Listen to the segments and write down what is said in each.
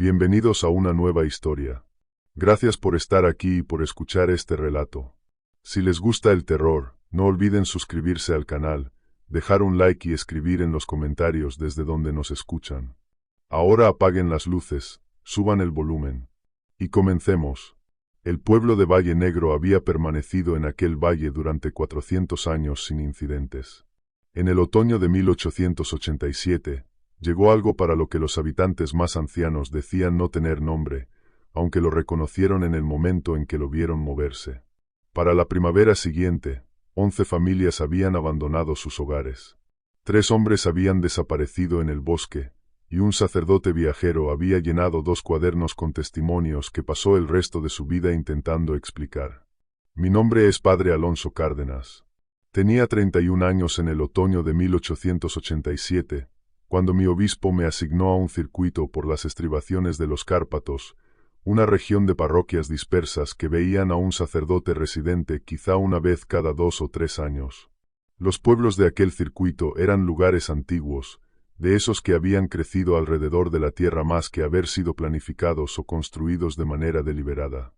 Bienvenidos a una nueva historia. Gracias por estar aquí y por escuchar este relato. Si les gusta el terror, no olviden suscribirse al canal, dejar un like y escribir en los comentarios desde donde nos escuchan. Ahora apaguen las luces, suban el volumen. Y comencemos. El pueblo de Valle Negro había permanecido en aquel valle durante 400 años sin incidentes. En el otoño de 1887, llegó algo para lo que los habitantes más ancianos decían no tener nombre, aunque lo reconocieron en el momento en que lo vieron moverse. Para la primavera siguiente, 11 familias habían abandonado sus hogares. 3 hombres habían desaparecido en el bosque, y un sacerdote viajero había llenado 2 cuadernos con testimonios que pasó el resto de su vida intentando explicar. Mi nombre es Padre Alonso Cárdenas. Tenía 31 años en el otoño de 1887, cuando mi obispo me asignó a un circuito por las estribaciones de los Cárpatos, una región de parroquias dispersas que veían a un sacerdote residente quizá una vez cada 2 o 3 años. Los pueblos de aquel circuito eran lugares antiguos, de esos que habían crecido alrededor de la tierra más que haber sido planificados o construidos de manera deliberada.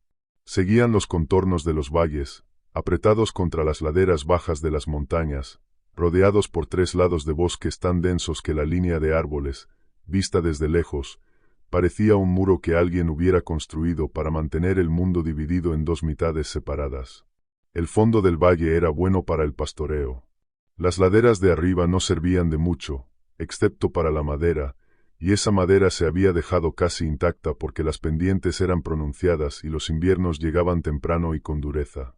Seguían los contornos de los valles, apretados contra las laderas bajas de las montañas, rodeados por 3 lados de bosques tan densos que la línea de árboles, vista desde lejos, parecía un muro que alguien hubiera construido para mantener el mundo dividido en 2 mitades separadas. El fondo del valle era bueno para el pastoreo. Las laderas de arriba no servían de mucho, excepto para la madera, y esa madera se había dejado casi intacta porque las pendientes eran pronunciadas y los inviernos llegaban temprano y con dureza.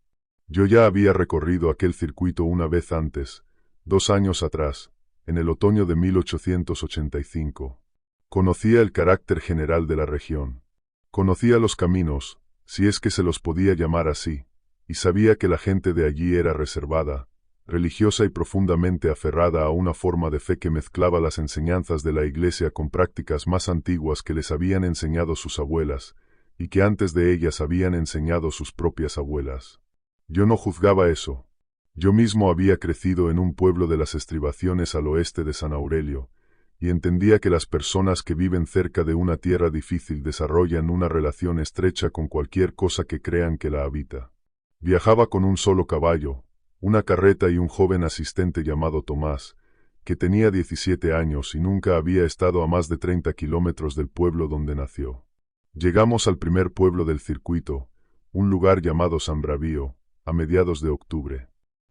Yo ya había recorrido aquel circuito una vez antes, 2 años atrás, en el otoño de 1885. Conocía el carácter general de la región. Conocía los caminos, si es que se los podía llamar así, y sabía que la gente de allí era reservada, religiosa y profundamente aferrada a una forma de fe que mezclaba las enseñanzas de la Iglesia con prácticas más antiguas que les habían enseñado sus abuelas, y que antes de ellas habían enseñado sus propias abuelas. Yo no juzgaba eso. Yo mismo había crecido en un pueblo de las estribaciones al oeste de San Aurelio, y entendía que las personas que viven cerca de una tierra difícil desarrollan una relación estrecha con cualquier cosa que crean que la habita. Viajaba con un solo caballo, una carreta y un joven asistente llamado Tomás, que tenía 17 años y nunca había estado a más de 30 kilómetros del pueblo donde nació. Llegamos al primer pueblo del circuito, un lugar llamado San Bravío, a mediados de octubre.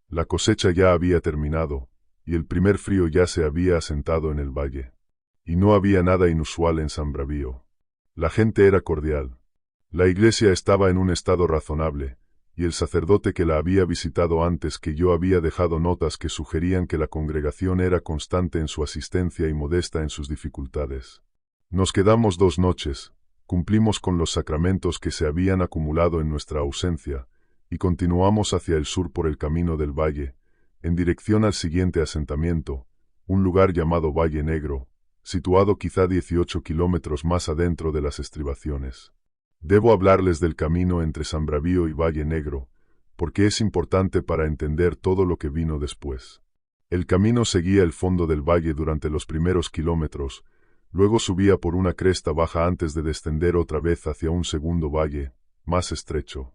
La cosecha ya había terminado, y el primer frío ya se había asentado en el valle. Y no había nada inusual en San Bravío. La gente era cordial. La iglesia estaba en un estado razonable, y el sacerdote que la había visitado antes que yo había dejado notas que sugerían que la congregación era constante en su asistencia y modesta en sus dificultades. Nos quedamos 2 noches, cumplimos con los sacramentos que se habían acumulado en nuestra ausencia, y continuamos hacia el sur por el camino del valle, en dirección al siguiente asentamiento, un lugar llamado Valle Negro, situado quizá 18 kilómetros más adentro de las estribaciones. Debo hablarles del camino entre San Bravío y Valle Negro, porque es importante para entender todo lo que vino después. El camino seguía el fondo del valle durante los primeros kilómetros, luego subía por una cresta baja antes de descender otra vez hacia un segundo valle, más estrecho.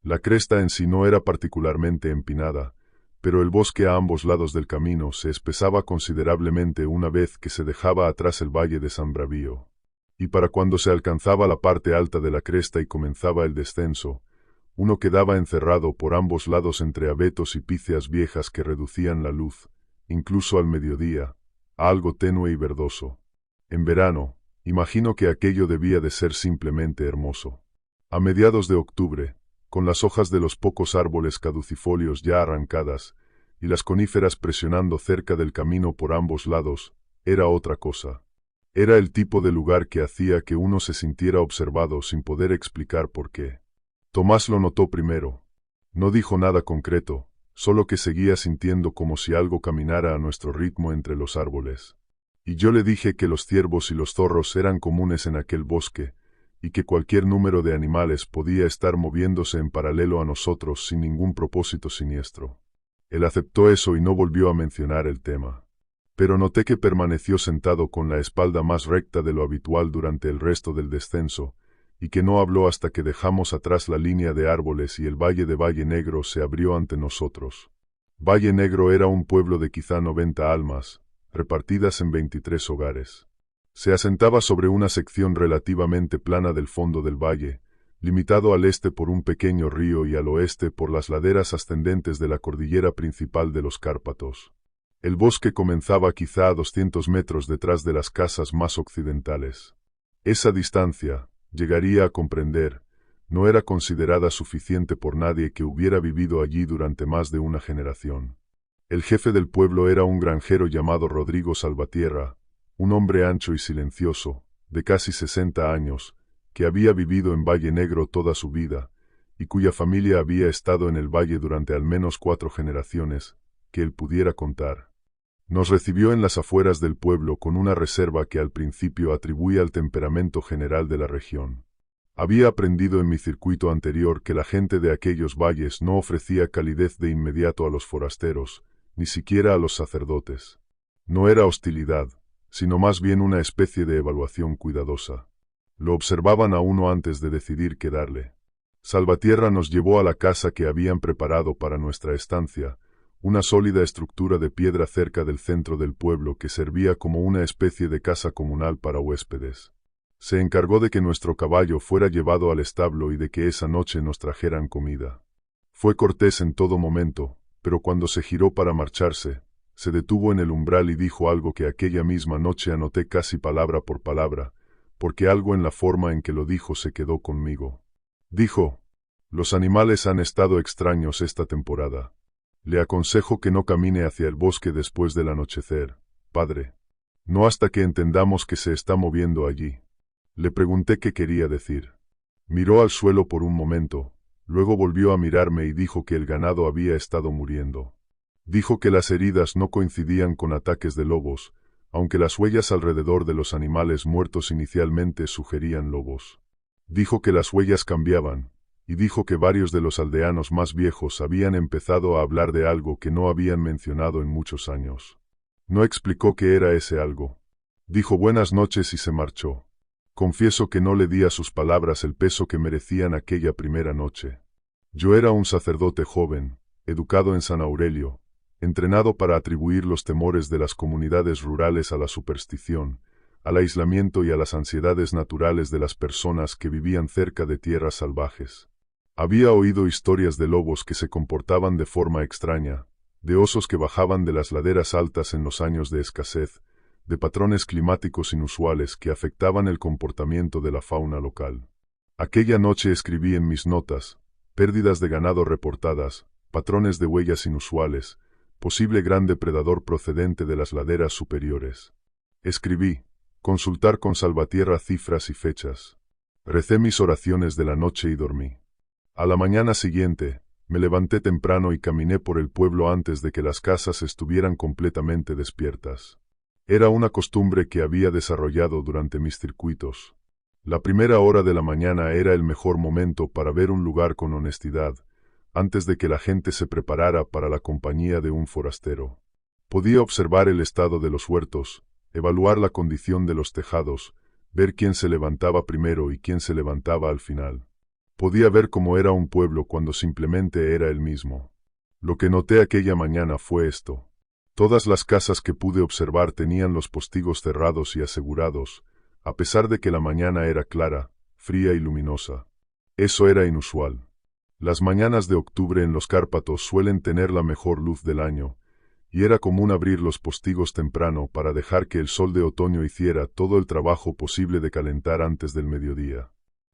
La cresta en sí no era particularmente empinada, pero el bosque a ambos lados del camino se espesaba considerablemente una vez que se dejaba atrás el valle de San Bravío. Y para cuando se alcanzaba la parte alta de la cresta y comenzaba el descenso, uno quedaba encerrado por ambos lados entre abetos y píceas viejas que reducían la luz, incluso al mediodía, a algo tenue y verdoso. En verano, imagino que aquello debía de ser simplemente hermoso. A mediados de octubre, con las hojas de los pocos árboles caducifolios ya arrancadas, y las coníferas presionando cerca del camino por ambos lados, era otra cosa. Era el tipo de lugar que hacía que uno se sintiera observado sin poder explicar por qué. Tomás lo notó primero. No dijo nada concreto, solo que seguía sintiendo como si algo caminara a nuestro ritmo entre los árboles. Y yo le dije que los ciervos y los zorros eran comunes en aquel bosque, y que cualquier número de animales podía estar moviéndose en paralelo a nosotros sin ningún propósito siniestro. Él aceptó eso y no volvió a mencionar el tema. pero noté que permaneció sentado con la espalda más recta de lo habitual durante el resto del descenso, y que no habló hasta que dejamos atrás la línea de árboles y el valle de Valle Negro se abrió ante nosotros. Valle Negro era un pueblo de quizá 90 almas, repartidas en 23 hogares. Se asentaba sobre una sección relativamente plana del fondo del valle, limitado al este por un pequeño río y al oeste por las laderas ascendentes de la cordillera principal de los Cárpatos. El bosque comenzaba quizá a 200 metros detrás de las casas más occidentales. Esa distancia, llegaría a comprender, no era considerada suficiente por nadie que hubiera vivido allí durante más de una generación. El jefe del pueblo era un granjero llamado Rodrigo Salvatierra, un hombre ancho y silencioso, de casi 60 años, que había vivido en Valle Negro toda su vida, y cuya familia había estado en el valle durante al menos 4 generaciones, que él pudiera contar. Nos recibió en las afueras del pueblo con una reserva que al principio atribuía al temperamento general de la región. Había aprendido en mi circuito anterior que la gente de aquellos valles no ofrecía calidez de inmediato a los forasteros, ni siquiera a los sacerdotes. No era hostilidad, sino más bien una especie de evaluación cuidadosa. Lo observaban a uno antes de decidir qué darle. Salvatierra nos llevó a la casa que habían preparado para nuestra estancia, una sólida estructura de piedra cerca del centro del pueblo que servía como una especie de casa comunal para huéspedes. Se encargó de que nuestro caballo fuera llevado al establo y de que esa noche nos trajeran comida. Fue cortés en todo momento, pero cuando se giró para marcharse, se detuvo en el umbral y dijo algo que aquella misma noche anoté casi palabra por palabra, porque algo en la forma en que lo dijo se quedó conmigo. Dijo: «Los animales han estado extraños esta temporada. Le aconsejo que no camine hacia el bosque después del anochecer, padre. No hasta que entendamos que se está moviendo allí». Le pregunté qué quería decir. Miró al suelo por un momento, luego volvió a mirarme y dijo que el ganado había estado muriendo. Dijo que las heridas no coincidían con ataques de lobos, aunque las huellas alrededor de los animales muertos inicialmente sugerían lobos. Dijo que las huellas cambiaban, y dijo que varios de los aldeanos más viejos habían empezado a hablar de algo que no habían mencionado en muchos años. No explicó qué era ese algo. Dijo buenas noches y se marchó. Confieso que no le di a sus palabras el peso que merecían aquella primera noche. Yo era un sacerdote joven, educado en San Aurelio, entrenado para atribuir los temores de las comunidades rurales a la superstición, al aislamiento y a las ansiedades naturales de las personas que vivían cerca de tierras salvajes. Había oído historias de lobos que se comportaban de forma extraña, de osos que bajaban de las laderas altas en los años de escasez, de patrones climáticos inusuales que afectaban el comportamiento de la fauna local. Aquella noche escribí en mis notas: pérdidas de ganado reportadas, patrones de huellas inusuales, posible gran depredador procedente de las laderas superiores. Escribí: consultar con Salvatierra cifras y fechas. Recé mis oraciones de la noche y dormí. A la mañana siguiente, me levanté temprano y caminé por el pueblo antes de que las casas estuvieran completamente despiertas. Era una costumbre que había desarrollado durante mis circuitos. La primera hora de la mañana era el mejor momento para ver un lugar con honestidad, antes de que la gente se preparara para la compañía de un forastero. Podía observar el estado de los huertos, evaluar la condición de los tejados, ver quién se levantaba primero y quién se levantaba al final. Podía ver cómo era un pueblo cuando simplemente era el mismo. Lo que noté aquella mañana fue esto. Todas las casas que pude observar tenían los postigos cerrados y asegurados, a pesar de que la mañana era clara, fría y luminosa. Eso era inusual. Las mañanas de octubre en los Cárpatos suelen tener la mejor luz del año, y era común abrir los postigos temprano para dejar que el sol de otoño hiciera todo el trabajo posible de calentar antes del mediodía.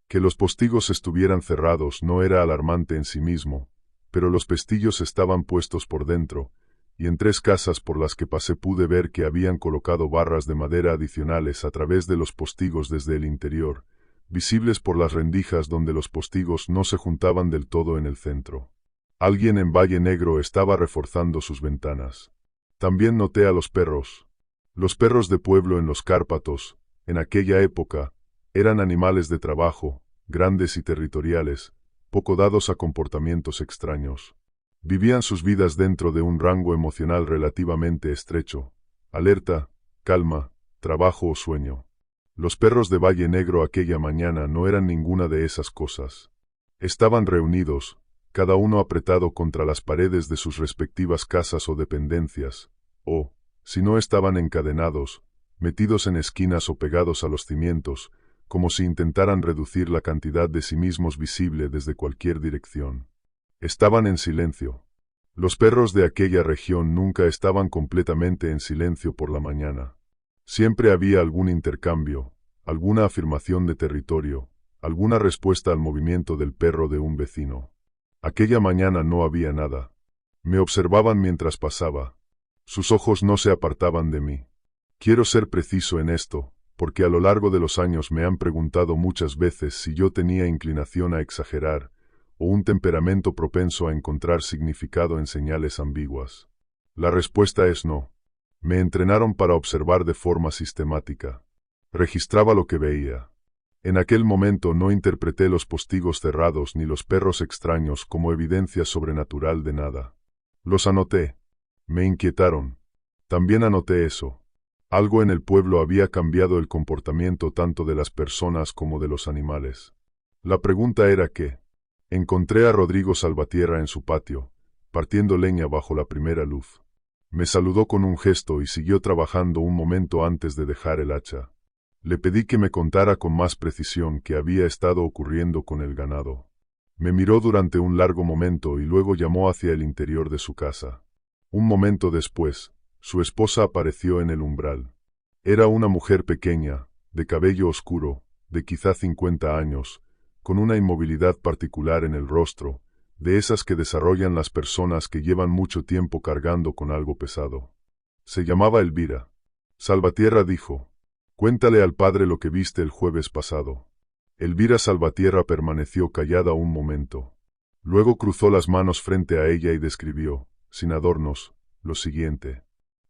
Que los postigos estuvieran cerrados no era alarmante en sí mismo, pero los pestillos estaban puestos por dentro, y en 3 casas por las que pasé pude ver que habían colocado barras de madera adicionales a través de los postigos desde el interior, visibles por las rendijas donde los postigos no se juntaban del todo en el centro. Alguien en Valle Negro estaba reforzando sus ventanas. También noté a los perros. Los perros de pueblo en los Cárpatos, en aquella época, eran animales de trabajo, grandes y territoriales, poco dados a comportamientos extraños. Vivían sus vidas dentro de un rango emocional relativamente estrecho, alerta, calma, trabajo o sueño. Los perros de Valle Negro aquella mañana no eran ninguna de esas cosas. Estaban reunidos, cada uno apretado contra las paredes de sus respectivas casas o dependencias, o, si no estaban encadenados, metidos en esquinas o pegados a los cimientos, como si intentaran reducir la cantidad de sí mismos visible desde cualquier dirección. Estaban en silencio. Los perros de aquella región nunca estaban completamente en silencio por la mañana. Siempre había algún intercambio, alguna afirmación de territorio, alguna respuesta al movimiento del perro de un vecino. Aquella mañana no había nada. Me observaban mientras pasaba. Sus ojos no se apartaban de mí. Quiero ser preciso en esto, porque a lo largo de los años me han preguntado muchas veces si yo tenía inclinación a exagerar, o un temperamento propenso a encontrar significado en señales ambiguas. La respuesta es no. Me entrenaron para observar de forma sistemática. Registraba lo que veía. En aquel momento no interpreté los postigos cerrados ni los perros extraños como evidencia sobrenatural de nada. Los anoté. Me inquietaron. También anoté eso. Algo en el pueblo había cambiado el comportamiento tanto de las personas como de los animales. La pregunta era qué. Encontré a Rodrigo Salvatierra en su patio, partiendo leña bajo la primera luz. Me saludó con un gesto y siguió trabajando un momento antes de dejar el hacha. Le pedí que me contara con más precisión qué había estado ocurriendo con el ganado. Me miró durante un largo momento y luego llamó hacia el interior de su casa. Un momento después, su esposa apareció en el umbral. Era una mujer pequeña, de cabello oscuro, de quizá 50 años, con una inmovilidad particular en el rostro, de esas que desarrollan las personas que llevan mucho tiempo cargando con algo pesado. Se llamaba Elvira. Salvatierra dijo: «Cuéntale al padre lo que viste el jueves pasado». Elvira Salvatierra permaneció callada un momento. Luego cruzó las manos frente a ella y describió, sin adornos, lo siguiente.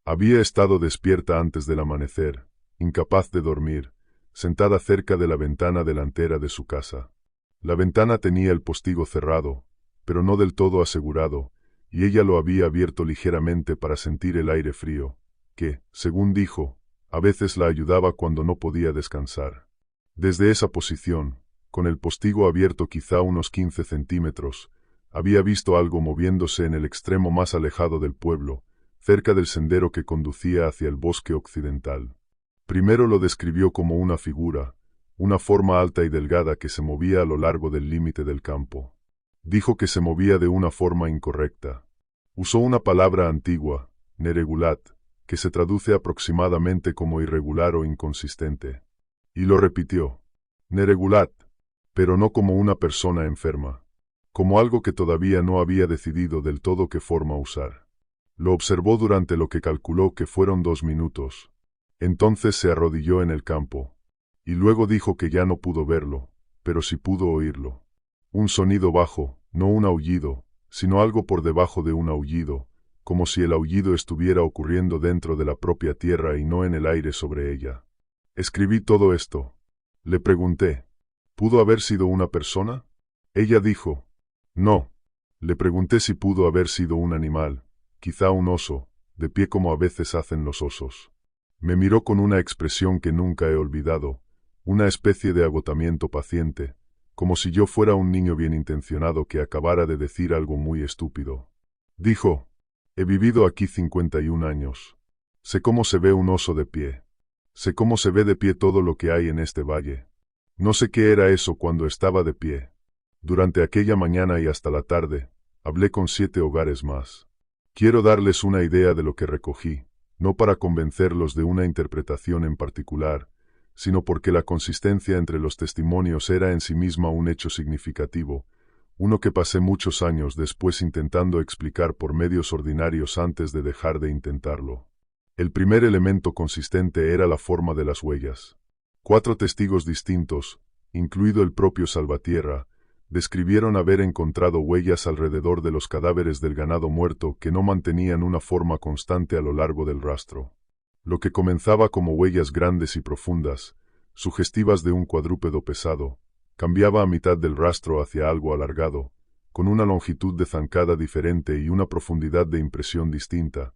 Había estado despierta antes del amanecer, incapaz de dormir, sentada cerca de la ventana delantera de su casa. La ventana tenía el postigo cerrado, pero no del todo asegurado, y ella lo había abierto ligeramente para sentir el aire frío, que, según dijo, a veces la ayudaba cuando no podía descansar. Desde esa posición, con el postigo abierto quizá unos 15 centímetros, había visto algo moviéndose en el extremo más alejado del pueblo, cerca del sendero que conducía hacia el bosque occidental. Primero lo describió como una figura, una forma alta y delgada que se movía a lo largo del límite del campo. Dijo que se movía de una forma incorrecta. Usó una palabra antigua, neregulat, que se traduce aproximadamente como irregular o inconsistente. Y lo repitió. Neregulat, pero no como una persona enferma, como algo que todavía no había decidido del todo qué forma usar. Lo observó durante lo que calculó que fueron 2 minutos. Entonces se arrodilló en el campo. Y luego dijo que ya no pudo verlo, pero sí pudo oírlo. Un sonido bajo, no un aullido, sino algo por debajo de un aullido, como si el aullido estuviera ocurriendo dentro de la propia tierra y no en el aire sobre ella. Escribí todo esto. Le pregunté, ¿pudo haber sido una persona? Ella dijo, no. Le pregunté si pudo haber sido un animal, quizá un oso, de pie como a veces hacen los osos. Me miró con una expresión que nunca he olvidado, una especie de agotamiento paciente, como si yo fuera un niño bien intencionado que acabara de decir algo muy estúpido. Dijo, he vivido aquí 51 años. Sé cómo se ve un oso de pie. Sé cómo se ve de pie todo lo que hay en este valle. No sé qué era eso cuando estaba de pie. Durante aquella mañana y hasta la tarde, hablé con 7 hogares más. Quiero darles una idea de lo que recogí, no para convencerlos de una interpretación en particular, sino porque la consistencia entre los testimonios era en sí misma un hecho significativo, uno que pasé muchos años después intentando explicar por medios ordinarios antes de dejar de intentarlo. El primer elemento consistente era la forma de las huellas. 4 testigos distintos, incluido el propio Salvatierra, describieron haber encontrado huellas alrededor de los cadáveres del ganado muerto que no mantenían una forma constante a lo largo del rastro. Lo que comenzaba como huellas grandes y profundas, sugestivas de un cuadrúpedo pesado, cambiaba a mitad del rastro hacia algo alargado, con una longitud de zancada diferente y una profundidad de impresión distinta,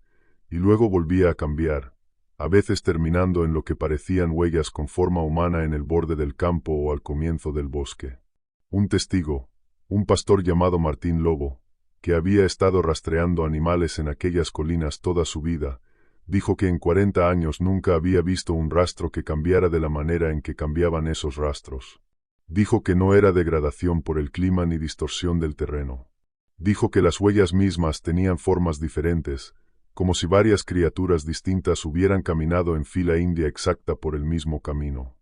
y luego volvía a cambiar, a veces terminando en lo que parecían huellas con forma humana en el borde del campo o al comienzo del bosque. Un testigo, un pastor llamado Martín Lobo, que había estado rastreando animales en aquellas colinas toda su vida, dijo que en 40 años nunca había visto un rastro que cambiara de la manera en que cambiaban esos rastros. Dijo que no era degradación por el clima ni distorsión del terreno. Dijo que las huellas mismas tenían formas diferentes, como si varias criaturas distintas hubieran caminado en fila india exacta por el mismo camino.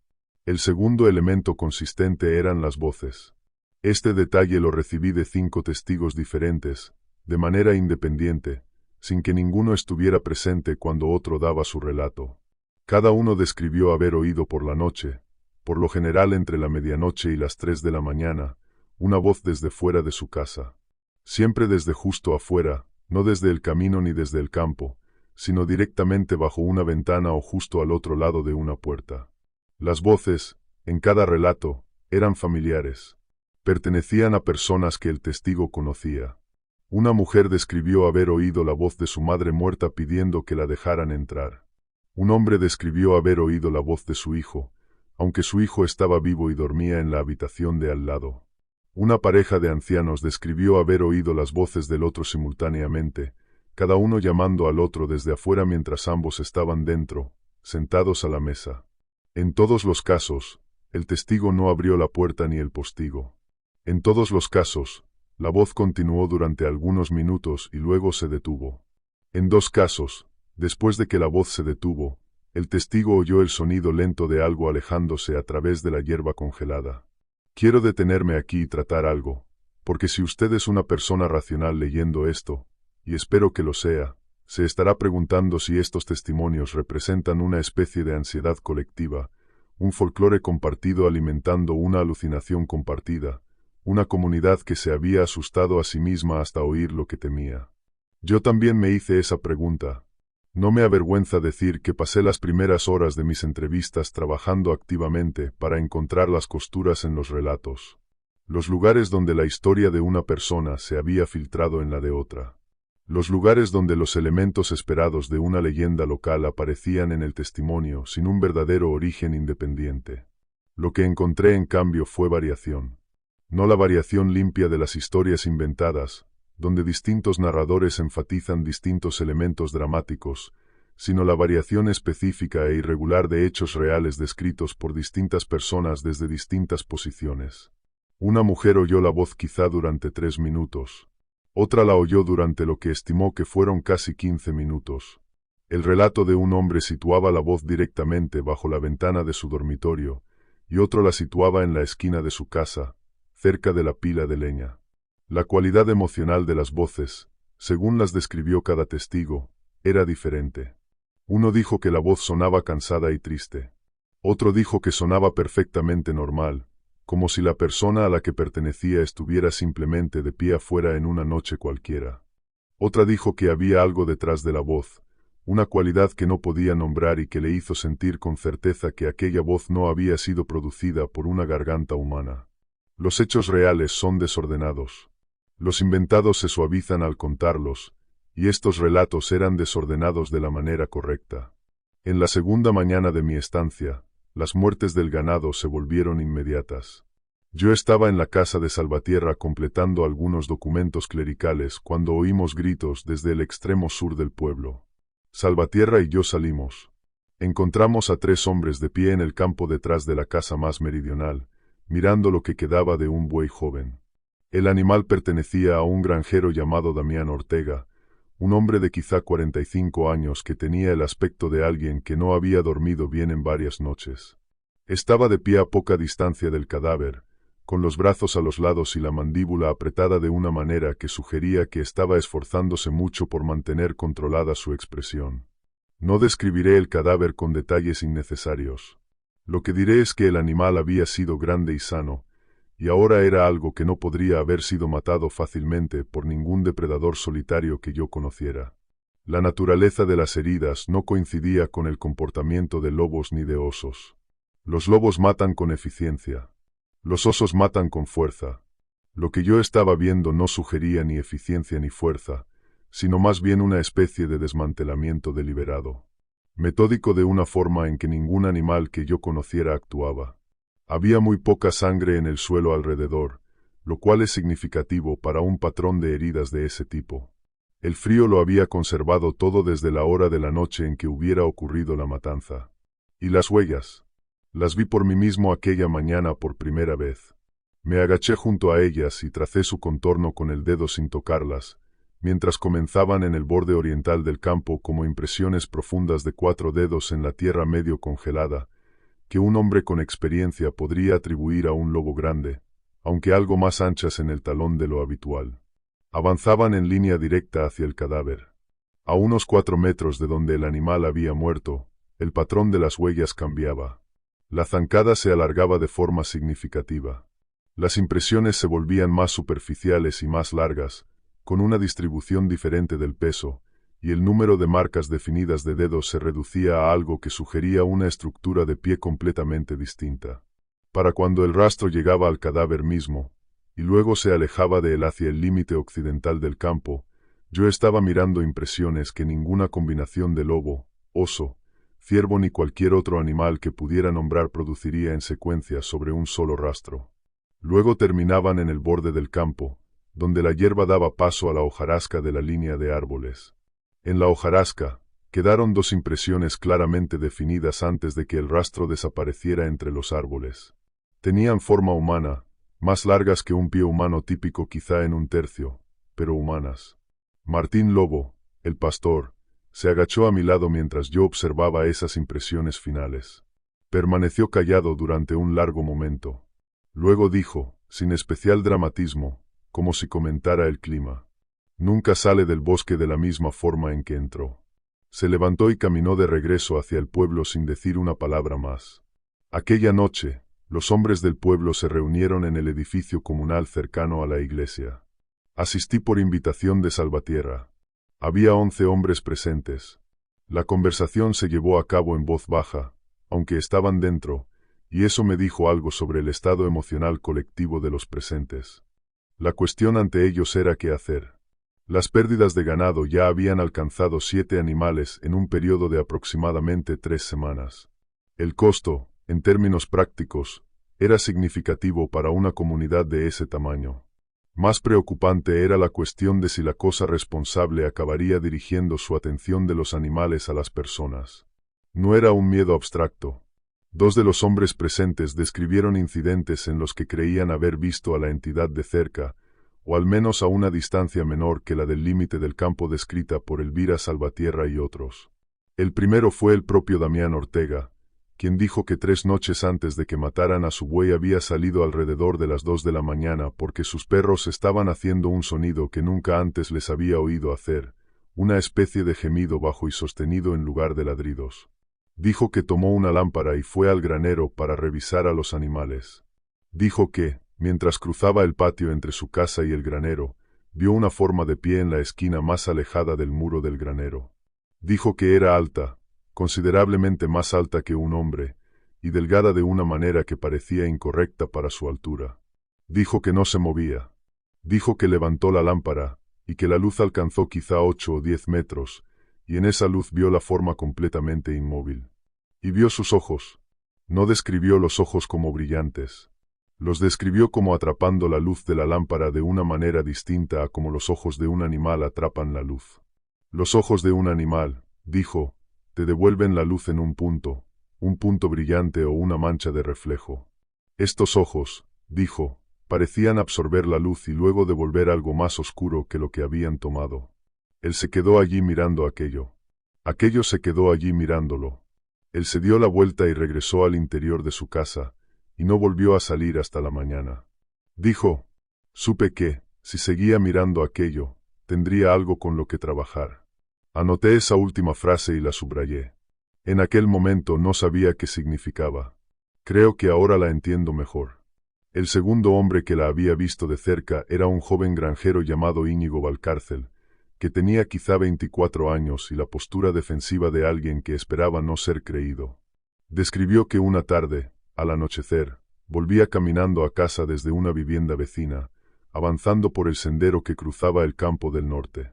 El segundo elemento consistente eran las voces. Este detalle lo recibí de 5 testigos diferentes, de manera independiente, sin que ninguno estuviera presente cuando otro daba su relato. Cada uno describió haber oído por la noche, por lo general entre la medianoche y las 3 de la mañana, una voz desde fuera de su casa. Siempre desde justo afuera, no desde el camino ni desde el campo, sino directamente bajo una ventana o justo al otro lado de una puerta. Las voces, en cada relato, eran familiares. Pertenecían a personas que el testigo conocía. Una mujer describió haber oído la voz de su madre muerta pidiendo que la dejaran entrar. Un hombre describió haber oído la voz de su hijo, aunque su hijo estaba vivo y dormía en la habitación de al lado. Una pareja de ancianos describió haber oído las voces del otro simultáneamente, cada uno llamando al otro desde afuera mientras ambos estaban dentro, sentados a la mesa. En todos los casos, el testigo no abrió la puerta ni el postigo. En todos los casos, la voz continuó durante algunos minutos y luego se detuvo. En 2 casos, después de que la voz se detuvo, el testigo oyó el sonido lento de algo alejándose a través de la hierba congelada. Quiero detenerme aquí y tratar algo, porque si usted es una persona racional leyendo esto, y espero que lo sea, se estará preguntando si estos testimonios representan una especie de ansiedad colectiva, un folclore compartido alimentando una alucinación compartida, una comunidad que se había asustado a sí misma hasta oír lo que temía. Yo también me hice esa pregunta. No me avergüenza decir que pasé las primeras horas de mis entrevistas trabajando activamente para encontrar las costuras en los relatos, los lugares donde la historia de una persona se había filtrado en la de otra, los lugares donde los elementos esperados de una leyenda local aparecían en el testimonio sin un verdadero origen independiente. Lo que encontré en cambio fue variación. No la variación limpia de las historias inventadas, donde distintos narradores enfatizan distintos elementos dramáticos, sino la variación específica e irregular de hechos reales descritos por distintas personas desde distintas posiciones. Una mujer oyó la voz quizá durante 3 minutos. Otra la oyó durante lo que estimó que fueron casi 15 minutos. El relato de un hombre situaba la voz directamente bajo la ventana de su dormitorio, y otro la situaba en la esquina de su casa, cerca de la pila de leña. La cualidad emocional de las voces, según las describió cada testigo, era diferente. Uno dijo que la voz sonaba cansada y triste. Otro dijo que sonaba perfectamente normal, como si la persona a la que pertenecía estuviera simplemente de pie afuera en una noche cualquiera. Otra dijo que había algo detrás de la voz, una cualidad que no podía nombrar y que le hizo sentir con certeza que aquella voz no había sido producida por una garganta humana. Los hechos reales son desordenados. Los inventados se suavizan al contarlos, y estos relatos eran desordenados de la manera correcta. En la segunda mañana de mi estancia, las muertes del ganado se volvieron inmediatas. Yo estaba en la casa de Salvatierra completando algunos documentos clericales cuando oímos gritos desde el extremo sur del pueblo. Salvatierra y yo salimos. Encontramos a 3 hombres de pie en el campo detrás de la casa más meridional, mirando lo que quedaba de un buey joven. El animal pertenecía a un granjero llamado Damián Ortega, un hombre de quizá 45 años que tenía el aspecto de alguien que no había dormido bien en varias noches. Estaba de pie a poca distancia del cadáver, con los brazos a los lados y la mandíbula apretada de una manera que sugería que estaba esforzándose mucho por mantener controlada su expresión. No describiré el cadáver con detalles innecesarios. Lo que diré es que el animal había sido grande y sano, y ahora era algo que no podría haber sido matado fácilmente por ningún depredador solitario que yo conociera. La naturaleza de las heridas no coincidía con el comportamiento de lobos ni de osos. Los lobos matan con eficiencia. Los osos matan con fuerza. Lo que yo estaba viendo no sugería ni eficiencia ni fuerza, sino más bien una especie de desmantelamiento deliberado. metódico de una forma en que ningún animal que yo conociera actuaba. Había muy poca sangre en el suelo alrededor, lo cual es significativo para un patrón de heridas de ese tipo. El frío lo había conservado todo desde la hora de la noche en que hubiera ocurrido la matanza. ¿Y las huellas? Las vi por mí mismo aquella mañana por primera vez. Me agaché junto a ellas y tracé su contorno con el dedo sin tocarlas, mientras comenzaban en el borde oriental del campo como impresiones profundas de 4 dedos en la tierra medio congelada, que un hombre con experiencia podría atribuir a un lobo grande, aunque algo más anchas en el talón de lo habitual. Avanzaban en línea directa hacia el cadáver. A unos 4 metros de donde el animal había muerto, el patrón de las huellas cambiaba. La zancada se alargaba de forma significativa. Las impresiones se volvían más superficiales y más largas, con una distribución diferente del peso, y el número de marcas definidas de dedos se reducía a algo que sugería una estructura de pie completamente distinta. Para cuando el rastro llegaba al cadáver mismo, y luego se alejaba de él hacia el límite occidental del campo, yo estaba mirando impresiones que ninguna combinación de lobo, oso, ciervo ni cualquier otro animal que pudiera nombrar produciría en secuencia sobre un solo rastro. Luego terminaban en el borde del campo, donde la hierba daba paso a la hojarasca de la línea de árboles. En la hojarasca, quedaron 2 impresiones claramente definidas antes de que el rastro desapareciera entre los árboles. Tenían forma humana, más largas que un pie humano típico quizá en 1/3, pero humanas. Martín Lobo, el pastor, se agachó a mi lado mientras yo observaba esas impresiones finales. Permaneció callado durante un largo momento. Luego dijo, sin especial dramatismo, como si comentara el clima: nunca sale del bosque de la misma forma en que entró. Se levantó y caminó de regreso hacia el pueblo sin decir una palabra más. Aquella noche, los hombres del pueblo se reunieron en el edificio comunal cercano a la iglesia. Asistí por invitación de Salvatierra. Había 11 hombres presentes. La conversación se llevó a cabo en voz baja, aunque estaban dentro, y eso me dijo algo sobre el estado emocional colectivo de los presentes. La cuestión ante ellos era qué hacer. Las pérdidas de ganado ya habían alcanzado 7 animales en un periodo de aproximadamente 3 semanas. El costo, en términos prácticos, era significativo para una comunidad de ese tamaño. Más preocupante era la cuestión de si la cosa responsable acabaría dirigiendo su atención de los animales a las personas. No era un miedo abstracto. 2 de los hombres presentes describieron incidentes en los que creían haber visto a la entidad de cerca, o al menos a una distancia menor que la del límite del campo descrita por Elvira Salvatierra y otros. El primero fue el propio Damián Ortega, quien dijo que 3 noches antes de que mataran a su buey había salido alrededor de las 2 de la mañana porque sus perros estaban haciendo un sonido que nunca antes les había oído hacer, una especie de gemido bajo y sostenido en lugar de ladridos. Dijo que tomó una lámpara y fue al granero para revisar a los animales. Dijo que, mientras cruzaba el patio entre su casa y el granero, vio una forma de pie en la esquina más alejada del muro del granero. Dijo que era alta, considerablemente más alta que un hombre, y delgada de una manera que parecía incorrecta para su altura. Dijo que no se movía. Dijo que levantó la lámpara, y que la luz alcanzó quizá 8 o 10 metros, y en esa luz vio la forma completamente inmóvil. Y vio sus ojos. No describió los ojos como brillantes. Los describió como atrapando la luz de la lámpara de una manera distinta a como los ojos de un animal atrapan la luz. Los ojos de un animal, dijo, te devuelven la luz en un punto brillante o una mancha de reflejo. Estos ojos, dijo, parecían absorber la luz y luego devolver algo más oscuro que lo que habían tomado. Él se quedó allí mirando aquello. Aquello se quedó allí mirándolo. Él se dio la vuelta y regresó al interior de su casa, y no volvió a salir hasta la mañana. Dijo, supe que, si seguía mirando aquello, tendría algo con lo que trabajar. Anoté esa última frase y la subrayé. En aquel momento no sabía qué significaba. Creo que ahora la entiendo mejor. El segundo hombre que la había visto de cerca era un joven granjero llamado Íñigo Valcárcel, que tenía quizá 24 años y la postura defensiva de alguien que esperaba no ser creído. Describió que una tarde, al anochecer, volvía caminando a casa desde una vivienda vecina, avanzando por el sendero que cruzaba el campo del norte.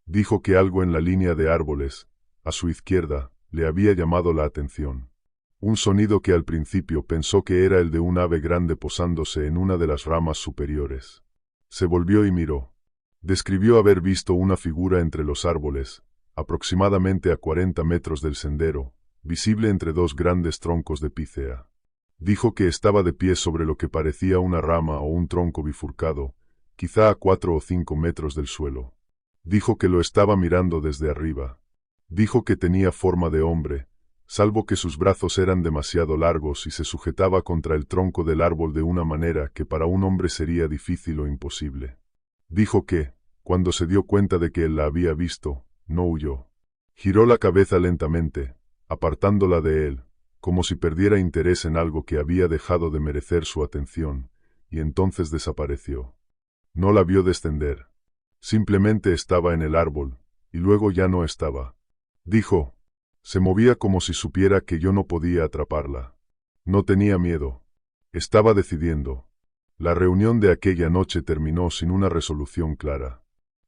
Dijo que algo en la línea de árboles, a su izquierda, le había llamado la atención. Un sonido que al principio pensó que era el de un ave grande posándose en una de las ramas superiores. Se volvió y miró. Describió haber visto una figura entre los árboles, aproximadamente a 40 metros del sendero, visible entre dos grandes troncos de pícea. Dijo que estaba de pie sobre lo que parecía una rama o un tronco bifurcado, quizá a 4 o 5 metros del suelo. Dijo que lo estaba mirando desde arriba. Dijo que tenía forma de hombre, salvo que sus brazos eran demasiado largos y se sujetaba contra el tronco del árbol de una manera que para un hombre sería difícil o imposible. Dijo que, cuando se dio cuenta de que él la había visto, no huyó. Giró la cabeza lentamente, apartándola de él, como si perdiera interés en algo que había dejado de merecer su atención, y entonces desapareció. No la vio descender. Simplemente estaba en el árbol, y luego ya no estaba. Dijo, se movía como si supiera que yo no podía atraparla. No tenía miedo. Estaba decidiendo. La reunión de aquella noche terminó sin una resolución clara.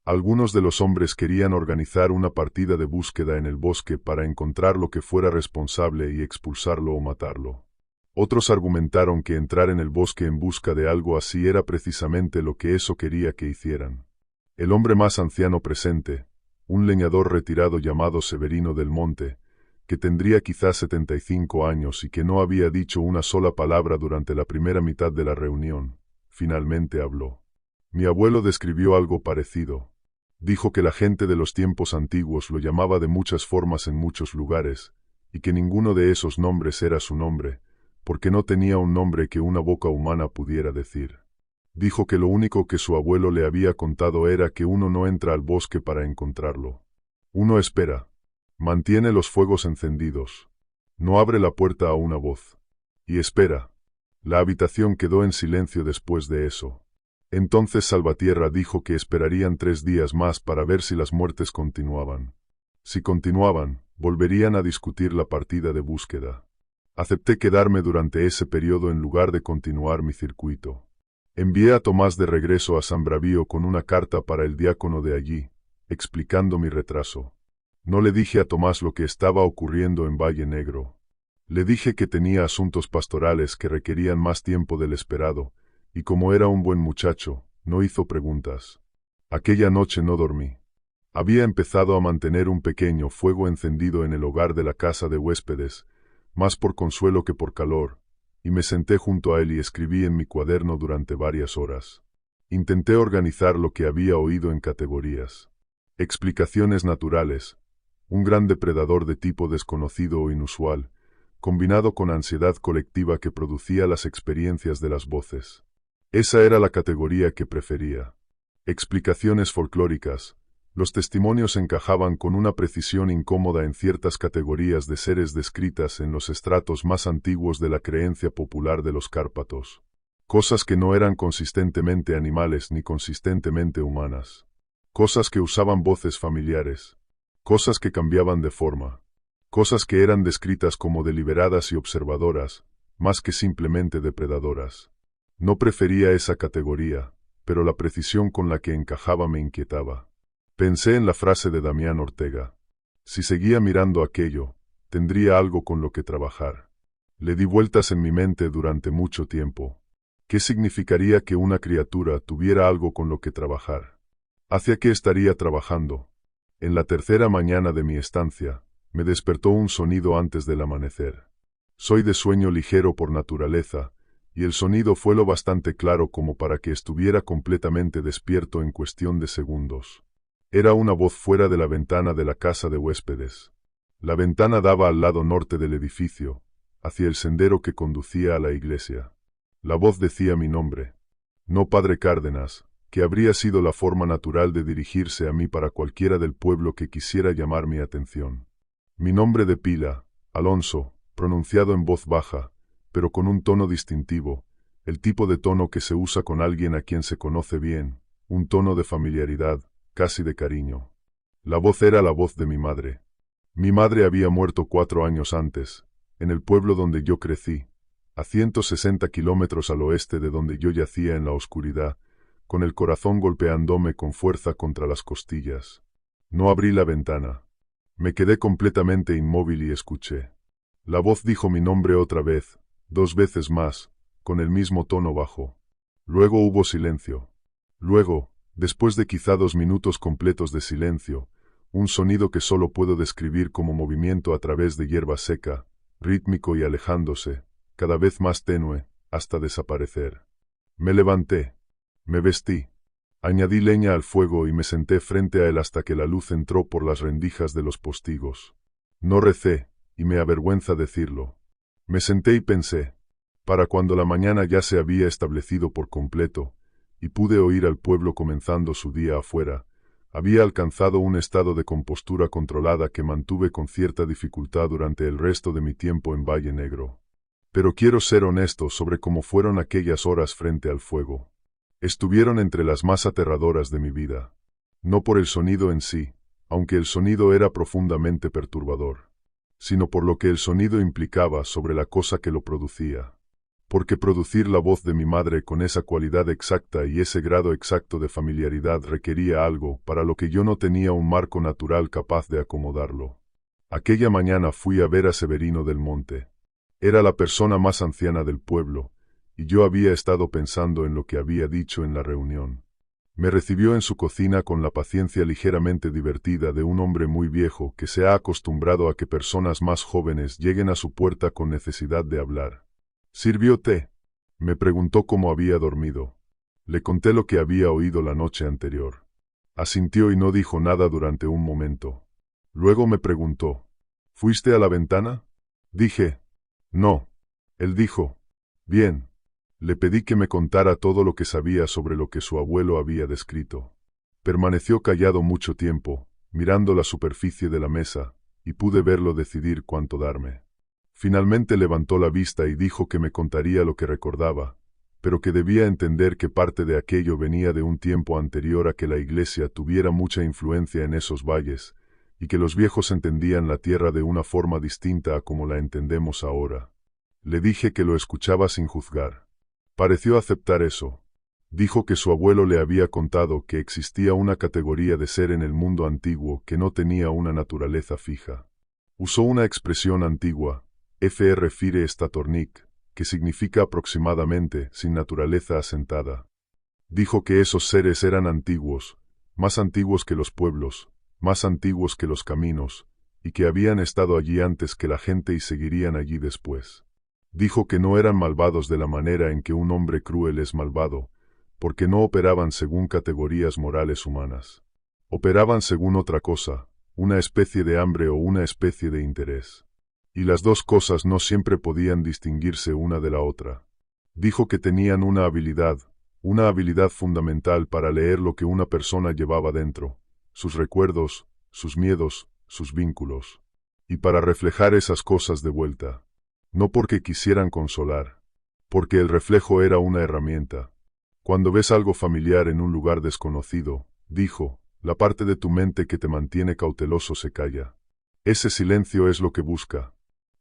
Algunos de los hombres querían organizar una partida de búsqueda en el bosque para encontrar lo que fuera responsable y expulsarlo o matarlo. Otros argumentaron que entrar en el bosque en busca de algo así era precisamente lo que eso quería que hicieran. El hombre más anciano presente, un leñador retirado llamado Severino del Monte, que tendría quizás 75 años y que no había dicho una sola palabra durante la primera mitad de la reunión, finalmente habló. Mi abuelo describió algo parecido. Dijo que la gente de los tiempos antiguos lo llamaba de muchas formas en muchos lugares, y que ninguno de esos nombres era su nombre, porque no tenía un nombre que una boca humana pudiera decir. Dijo que lo único que su abuelo le había contado era que uno no entra al bosque para encontrarlo. Uno espera. Mantiene los fuegos encendidos. No abre la puerta a una voz. Y espera. La habitación quedó en silencio después de eso. Entonces Salvatierra dijo que esperarían 3 días más para ver si las muertes continuaban. Si continuaban, volverían a discutir la partida de búsqueda. Acepté quedarme durante ese periodo en lugar de continuar mi circuito. Envié a Tomás de regreso a San Bravío con una carta para el diácono de allí, explicando mi retraso. No le dije a Tomás lo que estaba ocurriendo en Valle Negro. Le dije que tenía asuntos pastorales que requerían más tiempo del esperado, y como era un buen muchacho, no hizo preguntas. Aquella noche no dormí. Había empezado a mantener un pequeño fuego encendido en el hogar de la casa de huéspedes, más por consuelo que por calor, y me senté junto a él y escribí en mi cuaderno durante varias horas. Intenté organizar lo que había oído en categorías. Explicaciones naturales, un gran depredador de tipo desconocido o inusual, combinado con ansiedad colectiva que producía las experiencias de las voces. Esa era la categoría que prefería. Explicaciones folclóricas. Los testimonios encajaban con una precisión incómoda en ciertas categorías de seres descritas en los estratos más antiguos de la creencia popular de los Cárpatos. Cosas que no eran consistentemente animales ni consistentemente humanas. Cosas que usaban voces familiares. Cosas que cambiaban de forma. Cosas que eran descritas como deliberadas y observadoras, más que simplemente depredadoras. No prefería esa categoría, pero la precisión con la que encajaba me inquietaba. Pensé en la frase de Damián Ortega. Si seguía mirando aquello, tendría algo con lo que trabajar. Le di vueltas en mi mente durante mucho tiempo. ¿Qué significaría que una criatura tuviera algo con lo que trabajar? ¿Hacia qué estaría trabajando? En la tercera mañana de mi estancia, me despertó un sonido antes del amanecer. Soy de sueño ligero por naturaleza, y el sonido fue lo bastante claro como para que estuviera completamente despierto en cuestión de segundos. Era una voz fuera de la ventana de la casa de huéspedes. La ventana daba al lado norte del edificio, hacia el sendero que conducía a la iglesia. La voz decía mi nombre. No Padre Cárdenas, que habría sido la forma natural de dirigirse a mí para cualquiera del pueblo que quisiera llamar mi atención. Mi nombre de pila, Alonso, pronunciado en voz baja, pero con un tono distintivo, el tipo de tono que se usa con alguien a quien se conoce bien, un tono de familiaridad, casi de cariño. La voz era la voz de mi madre. Mi madre había muerto 4 años antes, en el pueblo donde yo crecí, a 160 kilómetros al oeste de donde yo yacía en la oscuridad, con el corazón golpeándome con fuerza contra las costillas. No abrí la ventana. Me quedé completamente inmóvil y escuché. La voz dijo mi nombre otra vez, 2 veces más, con el mismo tono bajo. Luego hubo silencio. Luego, después de quizá 2 minutos completos de silencio, un sonido que solo puedo describir como movimiento a través de hierba seca, rítmico y alejándose, cada vez más tenue, hasta desaparecer. Me levanté. Me vestí. Añadí leña al fuego y me senté frente a él hasta que la luz entró por las rendijas de los postigos. No recé, y me avergüenza decirlo. Me senté y pensé. Para cuando la mañana ya se había establecido por completo, y pude oír al pueblo comenzando su día afuera, había alcanzado un estado de compostura controlada que mantuve con cierta dificultad durante el resto de mi tiempo en Valle Negro. Pero quiero ser honesto sobre cómo fueron aquellas horas frente al fuego. Estuvieron entre las más aterradoras de mi vida. No por el sonido en sí, aunque el sonido era profundamente perturbador, sino por lo que el sonido implicaba sobre la cosa que lo producía. Porque producir la voz de mi madre con esa cualidad exacta y ese grado exacto de familiaridad requería algo para lo que yo no tenía un marco natural capaz de acomodarlo. Aquella mañana fui a ver a Severino del Monte. Era la persona más anciana del pueblo, y yo había estado pensando en lo que había dicho en la reunión. Me recibió en su cocina con la paciencia ligeramente divertida de un hombre muy viejo que se ha acostumbrado a que personas más jóvenes lleguen a su puerta con necesidad de hablar. ¿Sirvió té? Me preguntó cómo había dormido. Le conté lo que había oído la noche anterior. Asintió y no dijo nada durante un momento. Luego me preguntó, ¿fuiste a la ventana? Dije, no. Él dijo, bien. Le pedí que me contara todo lo que sabía sobre lo que su abuelo había descrito. Permaneció callado mucho tiempo, mirando la superficie de la mesa, y pude verlo decidir cuánto darme. Finalmente levantó la vista y dijo que me contaría lo que recordaba, pero que debía entender que parte de aquello venía de un tiempo anterior a que la iglesia tuviera mucha influencia en esos valles, y que los viejos entendían la tierra de una forma distinta a como la entendemos ahora. Le dije que lo escuchaba sin juzgar. Pareció aceptar eso. Dijo que su abuelo le había contado que existía una categoría de ser en el mundo antiguo que no tenía una naturaleza fija. Usó una expresión antigua, fr fire statornik, que significa aproximadamente sin naturaleza asentada. Dijo que esos seres eran antiguos, más antiguos que los pueblos, más antiguos que los caminos, y que habían estado allí antes que la gente y seguirían allí después. Dijo que no eran malvados de la manera en que un hombre cruel es malvado, porque no operaban según categorías morales humanas. Operaban según otra cosa, una especie de hambre o una especie de interés. Y las dos cosas no siempre podían distinguirse una de la otra. Dijo que tenían una habilidad fundamental para leer lo que una persona llevaba dentro, sus recuerdos, sus miedos, sus vínculos, y para reflejar esas cosas de vuelta. No porque quisieran consolar, porque el reflejo era una herramienta. Cuando ves algo familiar en un lugar desconocido, dijo, la parte de tu mente que te mantiene cauteloso se calla. Ese silencio es lo que busca.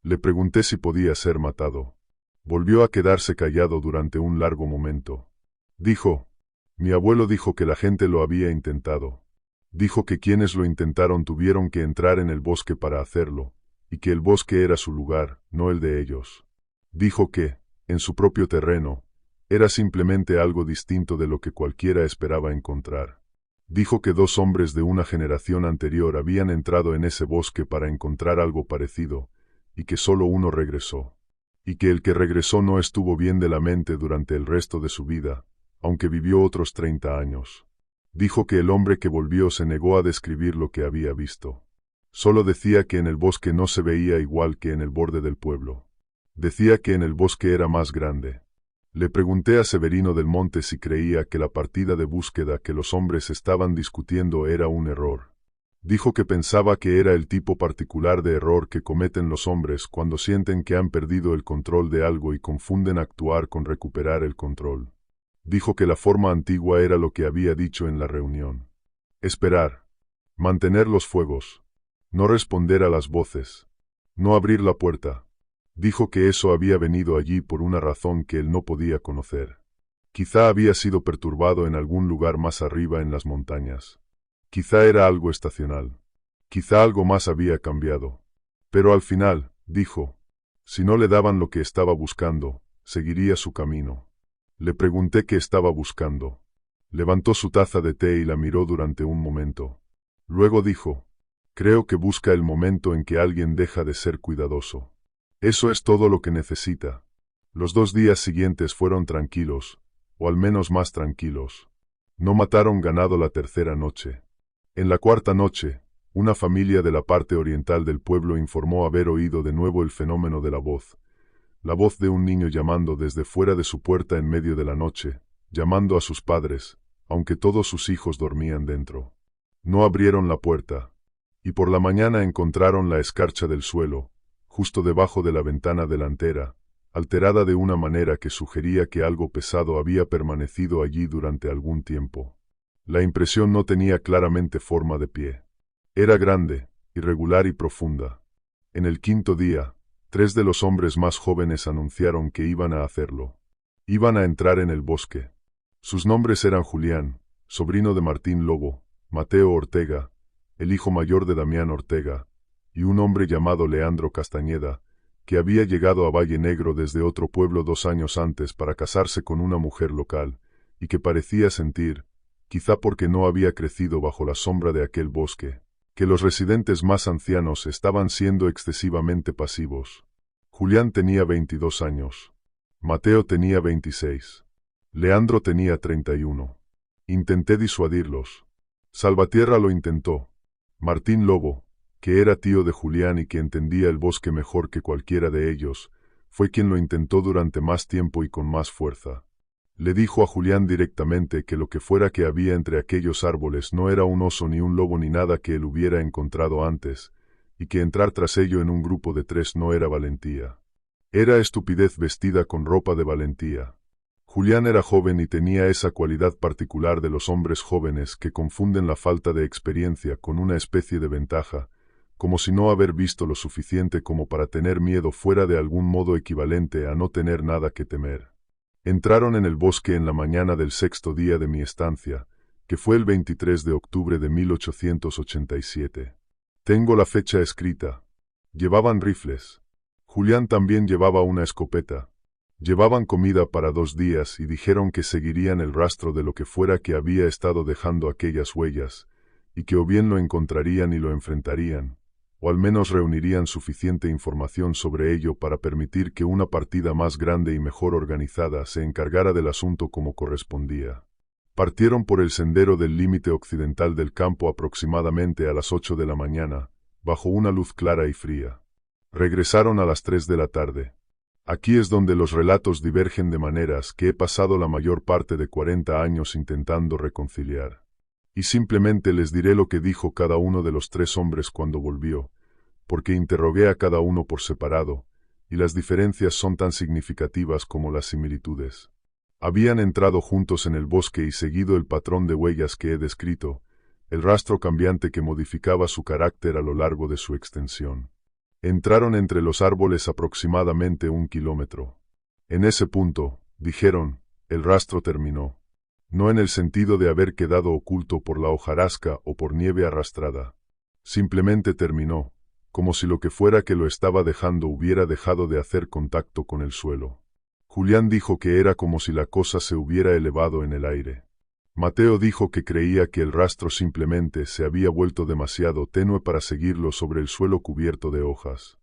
Le pregunté si podía ser matado. Volvió a quedarse callado durante un largo momento. Dijo, mi abuelo dijo que la gente lo había intentado. Dijo que quienes lo intentaron tuvieron que entrar en el bosque para hacerlo, y que el bosque era su lugar, no el de ellos. Dijo que, en su propio terreno, era simplemente algo distinto de lo que cualquiera esperaba encontrar. Dijo que 2 hombres de una generación anterior habían entrado en ese bosque para encontrar algo parecido, y que solo uno regresó. Y que el que regresó no estuvo bien de la mente durante el resto de su vida, aunque vivió otros 30 años. Dijo que el hombre que volvió se negó a describir lo que había visto. Solo decía que en el bosque no se veía igual que en el borde del pueblo. Decía que en el bosque era más grande. Le pregunté a Severino del Monte si creía que la partida de búsqueda que los hombres estaban discutiendo era un error. Dijo que pensaba que era el tipo particular de error que cometen los hombres cuando sienten que han perdido el control de algo y confunden actuar con recuperar el control. Dijo que la forma antigua era lo que había dicho en la reunión. Esperar. Mantener los fuegos. No responder a las voces. No abrir la puerta. Dijo que eso había venido allí por una razón que él no podía conocer. Quizá había sido perturbado en algún lugar más arriba en las montañas. Quizá era algo estacional. Quizá algo más había cambiado. Pero al final, dijo, si no le daban lo que estaba buscando, seguiría su camino. Le pregunté qué estaba buscando. Levantó su taza de té y la miró durante un momento. Luego dijo, creo que busca el momento en que alguien deja de ser cuidadoso. Eso es todo lo que necesita. Los 2 días siguientes fueron tranquilos, o al menos más tranquilos. No mataron ganado la tercera noche. En la cuarta noche, una familia de la parte oriental del pueblo informó haber oído de nuevo el fenómeno de la voz de un niño llamando desde fuera de su puerta en medio de la noche, llamando a sus padres, aunque todos sus hijos dormían dentro. No abrieron la puerta, y por la mañana encontraron la escarcha del suelo, justo debajo de la ventana delantera, alterada de una manera que sugería que algo pesado había permanecido allí durante algún tiempo. La impresión no tenía claramente forma de pie. Era grande, irregular y profunda. En el quinto día, 3 de los hombres más jóvenes anunciaron que iban a hacerlo. Iban a entrar en el bosque. Sus nombres eran Julián, sobrino de Martín Lobo, Mateo Ortega, el hijo mayor de Damián Ortega, y un hombre llamado Leandro Castañeda, que había llegado a Valle Negro desde otro pueblo 2 años antes para casarse con una mujer local, y que parecía sentir, quizá porque no había crecido bajo la sombra de aquel bosque, que los residentes más ancianos estaban siendo excesivamente pasivos. Julián tenía 22 años. Mateo tenía 26. Leandro tenía 31. Intenté disuadirlos. Salvatierra lo intentó. Martín Lobo, que era tío de Julián y que entendía el bosque mejor que cualquiera de ellos, fue quien lo intentó durante más tiempo y con más fuerza. Le dijo a Julián directamente que lo que fuera que había entre aquellos árboles no era un oso ni un lobo ni nada que él hubiera encontrado antes, y que entrar tras ello en un grupo de 3 no era valentía. Era estupidez vestida con ropa de valentía. Julián era joven y tenía esa cualidad particular de los hombres jóvenes que confunden la falta de experiencia con una especie de ventaja, como si no haber visto lo suficiente como para tener miedo fuera de algún modo equivalente a no tener nada que temer. Entraron en el bosque en la mañana del 6º día de mi estancia, que fue el 23 de octubre de 1887. Tengo la fecha escrita. Llevaban rifles. Julián también llevaba una escopeta. Llevaban comida para 2 días y dijeron que seguirían el rastro de lo que fuera que había estado dejando aquellas huellas, y que o bien lo encontrarían y lo enfrentarían, o al menos reunirían suficiente información sobre ello para permitir que una partida más grande y mejor organizada se encargara del asunto como correspondía. Partieron por el sendero del límite occidental del campo aproximadamente a las 8 de la mañana, bajo una luz clara y fría. Regresaron a las 3 de la tarde. Aquí es donde los relatos divergen de maneras que he pasado la mayor parte de 40 años intentando reconciliar. Y simplemente les diré lo que dijo cada uno de los 3 hombres cuando volvió, porque interrogué a cada uno por separado, y las diferencias son tan significativas como las similitudes. Habían entrado juntos en el bosque y seguido el patrón de huellas que he descrito, el rastro cambiante que modificaba su carácter a lo largo de su extensión. Entraron entre los árboles aproximadamente 1 kilómetro. En ese punto, dijeron, el rastro terminó. No en el sentido de haber quedado oculto por la hojarasca o por nieve arrastrada. Simplemente terminó, como si lo que fuera que lo estaba dejando hubiera dejado de hacer contacto con el suelo. Julián dijo que era como si la cosa se hubiera elevado en el aire. Mateo dijo que creía que el rastro simplemente se había vuelto demasiado tenue para seguirlo sobre el suelo cubierto de hojas.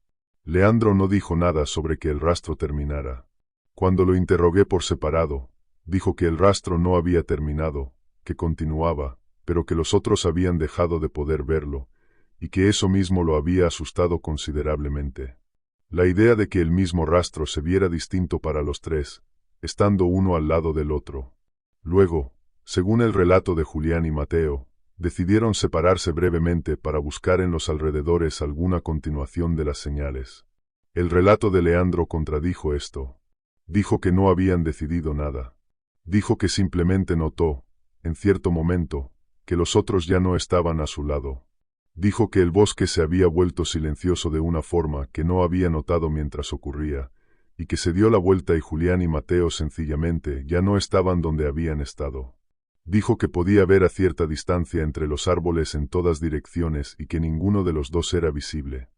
Leandro no dijo nada sobre que el rastro terminara. Cuando lo interrogué por separado, dijo que el rastro no había terminado, que continuaba, pero que los otros habían dejado de poder verlo, y que eso mismo lo había asustado considerablemente. La idea de que el mismo rastro se viera distinto para los 3, estando uno al lado del otro. Luego, según el relato de Julián y Mateo, decidieron separarse brevemente para buscar en los alrededores alguna continuación de las señales. El relato de Leandro contradijo esto. Dijo que no habían decidido nada. Dijo que simplemente notó, en cierto momento, que los otros ya no estaban a su lado. Dijo que el bosque se había vuelto silencioso de una forma que no había notado mientras ocurría, y que se dio la vuelta y Julián y Mateo sencillamente ya no estaban donde habían estado. Dijo que podía ver a cierta distancia entre los árboles en todas direcciones y que ninguno de los dos era visible.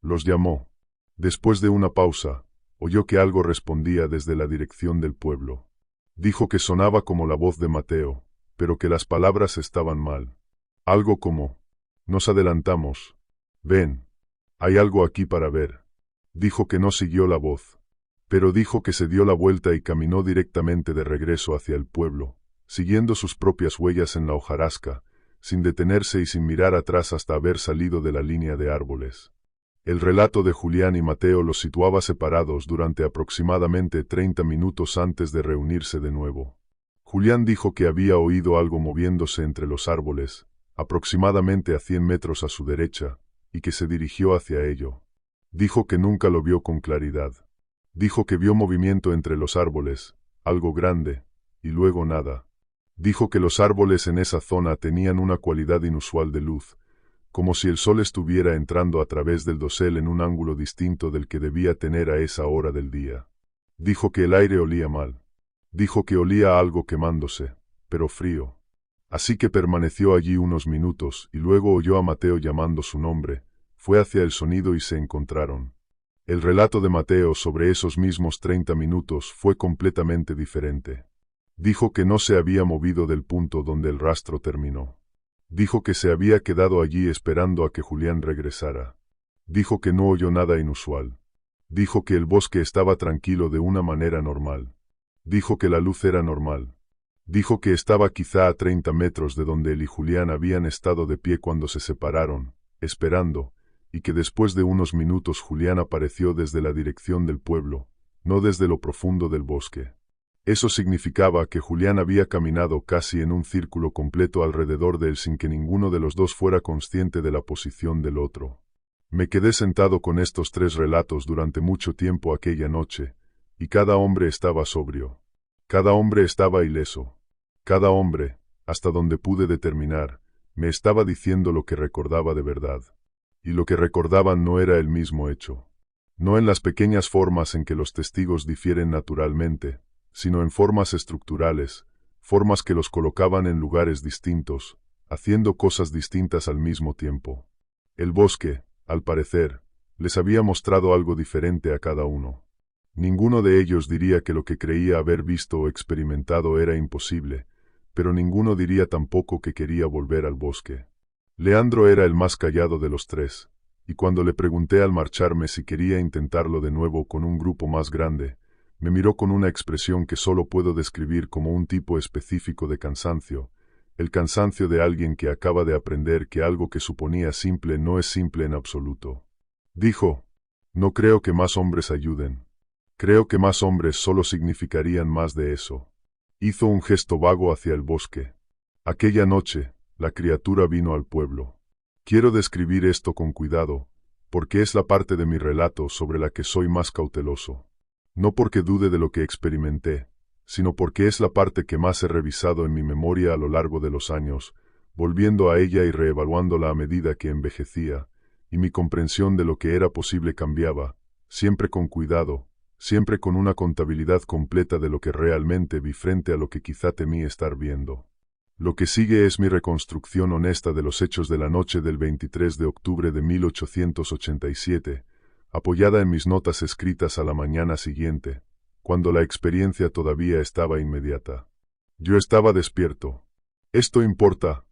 Los llamó. Después de una pausa, oyó que algo respondía desde la dirección del pueblo. Dijo que sonaba como la voz de Mateo, pero que las palabras estaban mal. Algo como: nos adelantamos. Ven. Hay algo aquí para ver. Dijo que no siguió la voz, pero dijo que se dio la vuelta y caminó directamente de regreso hacia el pueblo, siguiendo sus propias huellas en la hojarasca, sin detenerse y sin mirar atrás hasta haber salido de la línea de árboles. El relato de Julián y Mateo los situaba separados durante aproximadamente 30 minutos antes de reunirse de nuevo. Julián dijo que había oído algo moviéndose entre los árboles, aproximadamente a 100 metros a su derecha, y que se dirigió hacia ello. Dijo que nunca lo vio con claridad. Dijo que vio movimiento entre los árboles, algo grande, y luego nada. Dijo que los árboles en esa zona tenían una cualidad inusual de luz, como si el sol estuviera entrando a través del dosel en un ángulo distinto del que debía tener a esa hora del día. Dijo que el aire olía mal. Dijo que olía a algo quemándose, pero frío. Así que permaneció allí unos minutos y luego oyó a Mateo llamando su nombre, fue hacia el sonido y se encontraron. El relato de Mateo sobre esos mismos 30 minutos fue completamente diferente. Dijo que no se había movido del punto donde el rastro terminó. Dijo que se había quedado allí esperando a que Julián regresara. Dijo que no oyó nada inusual. Dijo que el bosque estaba tranquilo de una manera normal. Dijo que la luz era normal. Dijo que estaba quizá a 30 metros de donde él y Julián habían estado de pie cuando se separaron, esperando, y que después de unos minutos Julián apareció desde la dirección del pueblo, no desde lo profundo del bosque. Eso significaba que Julián había caminado casi en un círculo completo alrededor de él sin que ninguno de los dos fuera consciente de la posición del otro. Me quedé sentado con estos tres relatos durante mucho tiempo aquella noche, y cada hombre estaba sobrio. Cada hombre estaba ileso. Cada hombre, hasta donde pude determinar, me estaba diciendo lo que recordaba de verdad. Y lo que recordaban no era el mismo hecho. No en las pequeñas formas en que los testigos difieren naturalmente, sino en formas estructurales, formas que los colocaban en lugares distintos, haciendo cosas distintas al mismo tiempo. El bosque, al parecer, les había mostrado algo diferente a cada uno. Ninguno de ellos diría que lo que creía haber visto o experimentado era imposible, pero ninguno diría tampoco que quería volver al bosque. Leandro era el más callado de los tres, y cuando le pregunté al marcharme si quería intentarlo de nuevo con un grupo más grande, me miró con una expresión que solo puedo describir como un tipo específico de cansancio, el cansancio de alguien que acaba de aprender que algo que suponía simple no es simple en absoluto. Dijo: no creo que más hombres ayuden. Creo que más hombres solo significarían más de eso. Hizo un gesto vago hacia el bosque. Aquella noche, la criatura vino al pueblo. Quiero describir esto con cuidado, porque es la parte de mi relato sobre la que soy más cauteloso. No porque dude de lo que experimenté, sino porque es la parte que más he revisado en mi memoria a lo largo de los años, volviendo a ella y reevaluándola a medida que envejecía, y mi comprensión de lo que era posible cambiaba, siempre con cuidado, siempre con una contabilidad completa de lo que realmente vi frente a lo que quizá temí estar viendo. Lo que sigue es mi reconstrucción honesta de los hechos de la noche del 23 de octubre de 1887, apoyada en mis notas escritas a la mañana siguiente, cuando la experiencia todavía estaba inmediata. Yo estaba despierto. Esto importa.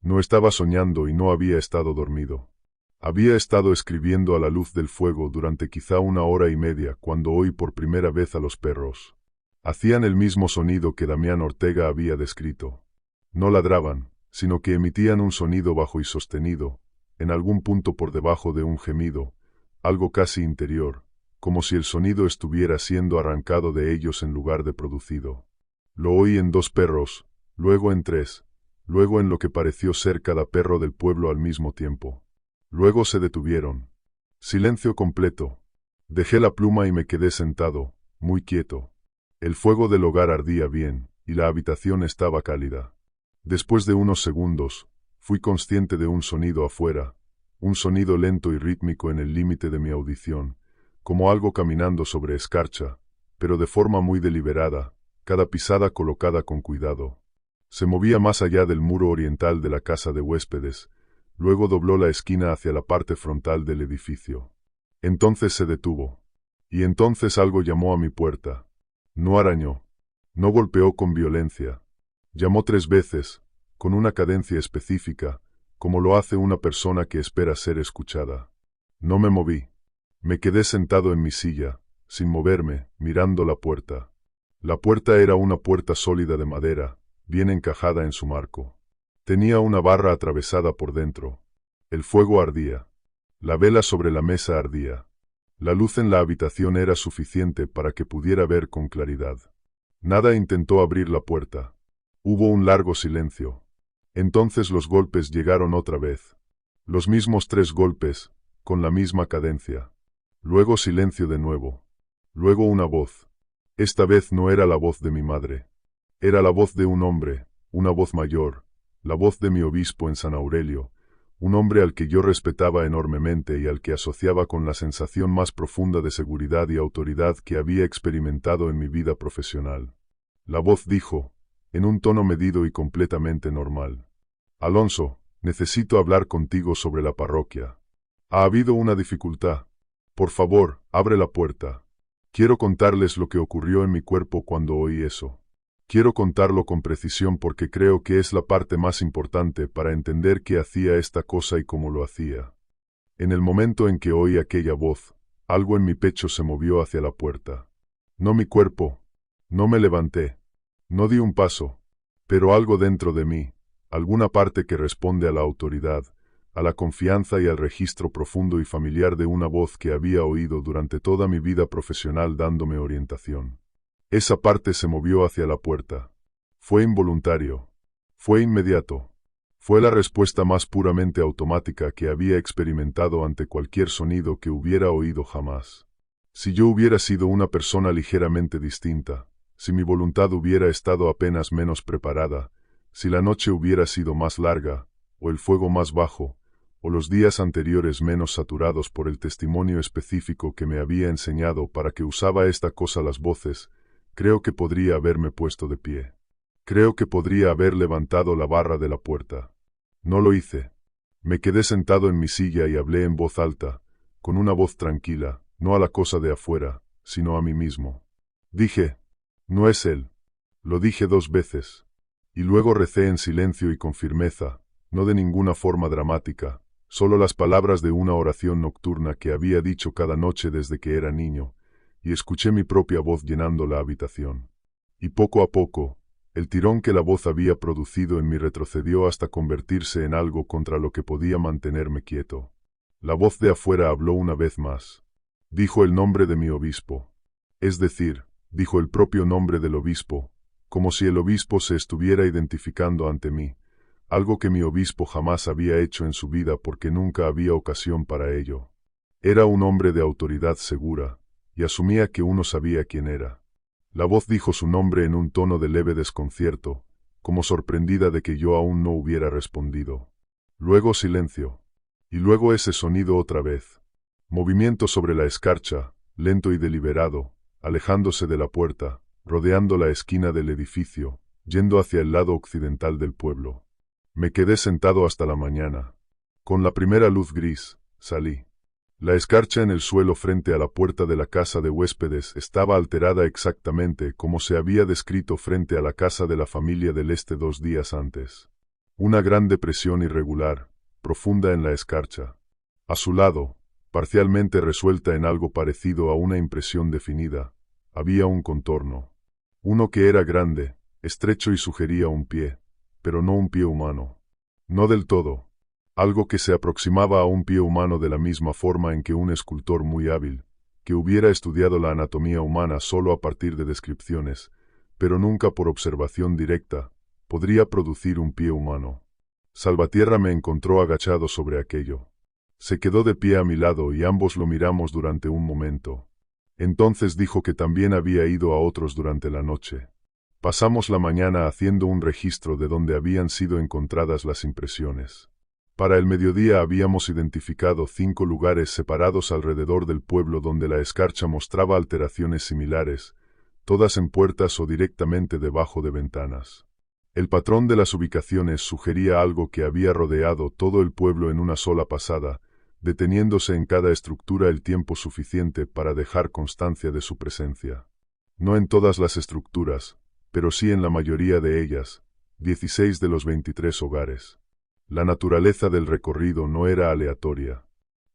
No estaba soñando y no había estado dormido. Había estado escribiendo a la luz del fuego durante quizá 1 hora y media cuando oí por primera vez a los perros. Hacían el mismo sonido que Damián Ortega había descrito. No ladraban, sino que emitían un sonido bajo y sostenido, en algún punto por debajo de un gemido, algo casi interior, como si el sonido estuviera siendo arrancado de ellos en lugar de producido. Lo oí en 2 perros, luego en 3, luego en lo que pareció ser cada perro del pueblo al mismo tiempo. Luego se detuvieron. Silencio completo. Dejé la pluma y me quedé sentado, muy quieto. El fuego del hogar ardía bien, y la habitación estaba cálida. Después de unos segundos, fui consciente de un sonido afuera, un sonido lento y rítmico en el límite de mi audición, como algo caminando sobre escarcha, pero de forma muy deliberada, cada pisada colocada con cuidado. Se movía más allá del muro oriental de la casa de huéspedes, luego dobló la esquina hacia la parte frontal del edificio. Entonces se detuvo. Y entonces algo llamó a mi puerta. No arañó. No golpeó con violencia. Llamó 3 veces, con una cadencia específica, como lo hace una persona que espera ser escuchada. No me moví. Me quedé sentado en mi silla, sin moverme, mirando la puerta. La puerta era una puerta sólida de madera, bien encajada en su marco. Tenía una barra atravesada por dentro. El fuego ardía. La vela sobre la mesa ardía. La luz en la habitación era suficiente para que pudiera ver con claridad. Nada intentó abrir la puerta. Hubo un largo silencio. Entonces los golpes llegaron otra vez. Los mismos 3 golpes, con la misma cadencia. Luego silencio de nuevo. Luego una voz. Esta vez no era la voz de mi madre. Era la voz de un hombre, una voz mayor, la voz de mi obispo en San Aurelio, un hombre al que yo respetaba enormemente y al que asociaba con la sensación más profunda de seguridad y autoridad que había experimentado en mi vida profesional. La voz dijo, en un tono medido y completamente normal: Alonso, necesito hablar contigo sobre la parroquia. Ha habido una dificultad. Por favor, abre la puerta. Quiero contarles lo que ocurrió en mi cuerpo cuando oí eso. Quiero contarlo con precisión porque creo que es la parte más importante para entender qué hacía esta cosa y cómo lo hacía. En el momento en que oí aquella voz, algo en mi pecho se movió hacia la puerta. No mi cuerpo. No me levanté. No di un paso. Pero algo dentro de mí, alguna parte que responde a la autoridad, a la confianza y al registro profundo y familiar de una voz que había oído durante toda mi vida profesional dándome orientación. Esa parte se movió hacia la puerta. Fue involuntario. Fue inmediato. Fue la respuesta más puramente automática que había experimentado ante cualquier sonido que hubiera oído jamás. Si yo hubiera sido una persona ligeramente distinta, si mi voluntad hubiera estado apenas menos preparada, si la noche hubiera sido más larga, o el fuego más bajo, o los días anteriores menos saturados por el testimonio específico que me había enseñado para que usaba esta cosa las voces, creo que podría haberme puesto de pie. Creo que podría haber levantado la barra de la puerta. No lo hice. Me quedé sentado en mi silla y hablé en voz alta, con una voz tranquila, no a la cosa de afuera, sino a mí mismo. Dije, no es él. Lo dije 2 veces. Y luego recé en silencio y con firmeza, no de ninguna forma dramática, solo las palabras de una oración nocturna que había dicho cada noche desde que era niño, y escuché mi propia voz llenando la habitación. Y poco a poco, el tirón que la voz había producido en mí retrocedió hasta convertirse en algo contra lo que podía mantenerme quieto. La voz de afuera habló una vez más. Dijo el nombre de mi obispo. Es decir, dijo el propio nombre del obispo, como si el obispo se estuviera identificando ante mí, algo que mi obispo jamás había hecho en su vida porque nunca había ocasión para ello. Era un hombre de autoridad segura, y asumía que uno sabía quién era. La voz dijo su nombre en un tono de leve desconcierto, como sorprendida de que yo aún no hubiera respondido. Luego silencio. Y luego ese sonido otra vez. Movimiento sobre la escarcha, lento y deliberado, alejándose de la puerta, rodeando la esquina del edificio, yendo hacia el lado occidental del pueblo. Me quedé sentado hasta la mañana. Con la primera luz gris, salí. La escarcha en el suelo frente a la puerta de la casa de huéspedes estaba alterada exactamente como se había descrito frente a la casa de la familia del Este 2 días antes. Una gran depresión irregular, profunda en la escarcha. A su lado, parcialmente resuelta en algo parecido a una impresión definida, había un contorno. Uno que era grande, estrecho y sugería un pie, pero no un pie humano. No del todo. Algo que se aproximaba a un pie humano de la misma forma en que un escultor muy hábil, que hubiera estudiado la anatomía humana solo a partir de descripciones, pero nunca por observación directa, podría producir un pie humano. Salvatierra me encontró agachado sobre aquello. Se quedó de pie a mi lado y ambos lo miramos durante un momento. Entonces dijo que también había ido a otros durante la noche. Pasamos la mañana haciendo un registro de dónde habían sido encontradas las impresiones. Para el mediodía habíamos identificado 5 lugares separados alrededor del pueblo donde la escarcha mostraba alteraciones similares, todas en puertas o directamente debajo de ventanas. El patrón de las ubicaciones sugería algo que había rodeado todo el pueblo en una sola pasada, deteniéndose en cada estructura el tiempo suficiente para dejar constancia de su presencia. No en todas las estructuras, pero sí en la mayoría de ellas, 16 de los 23 hogares. La naturaleza del recorrido no era aleatoria.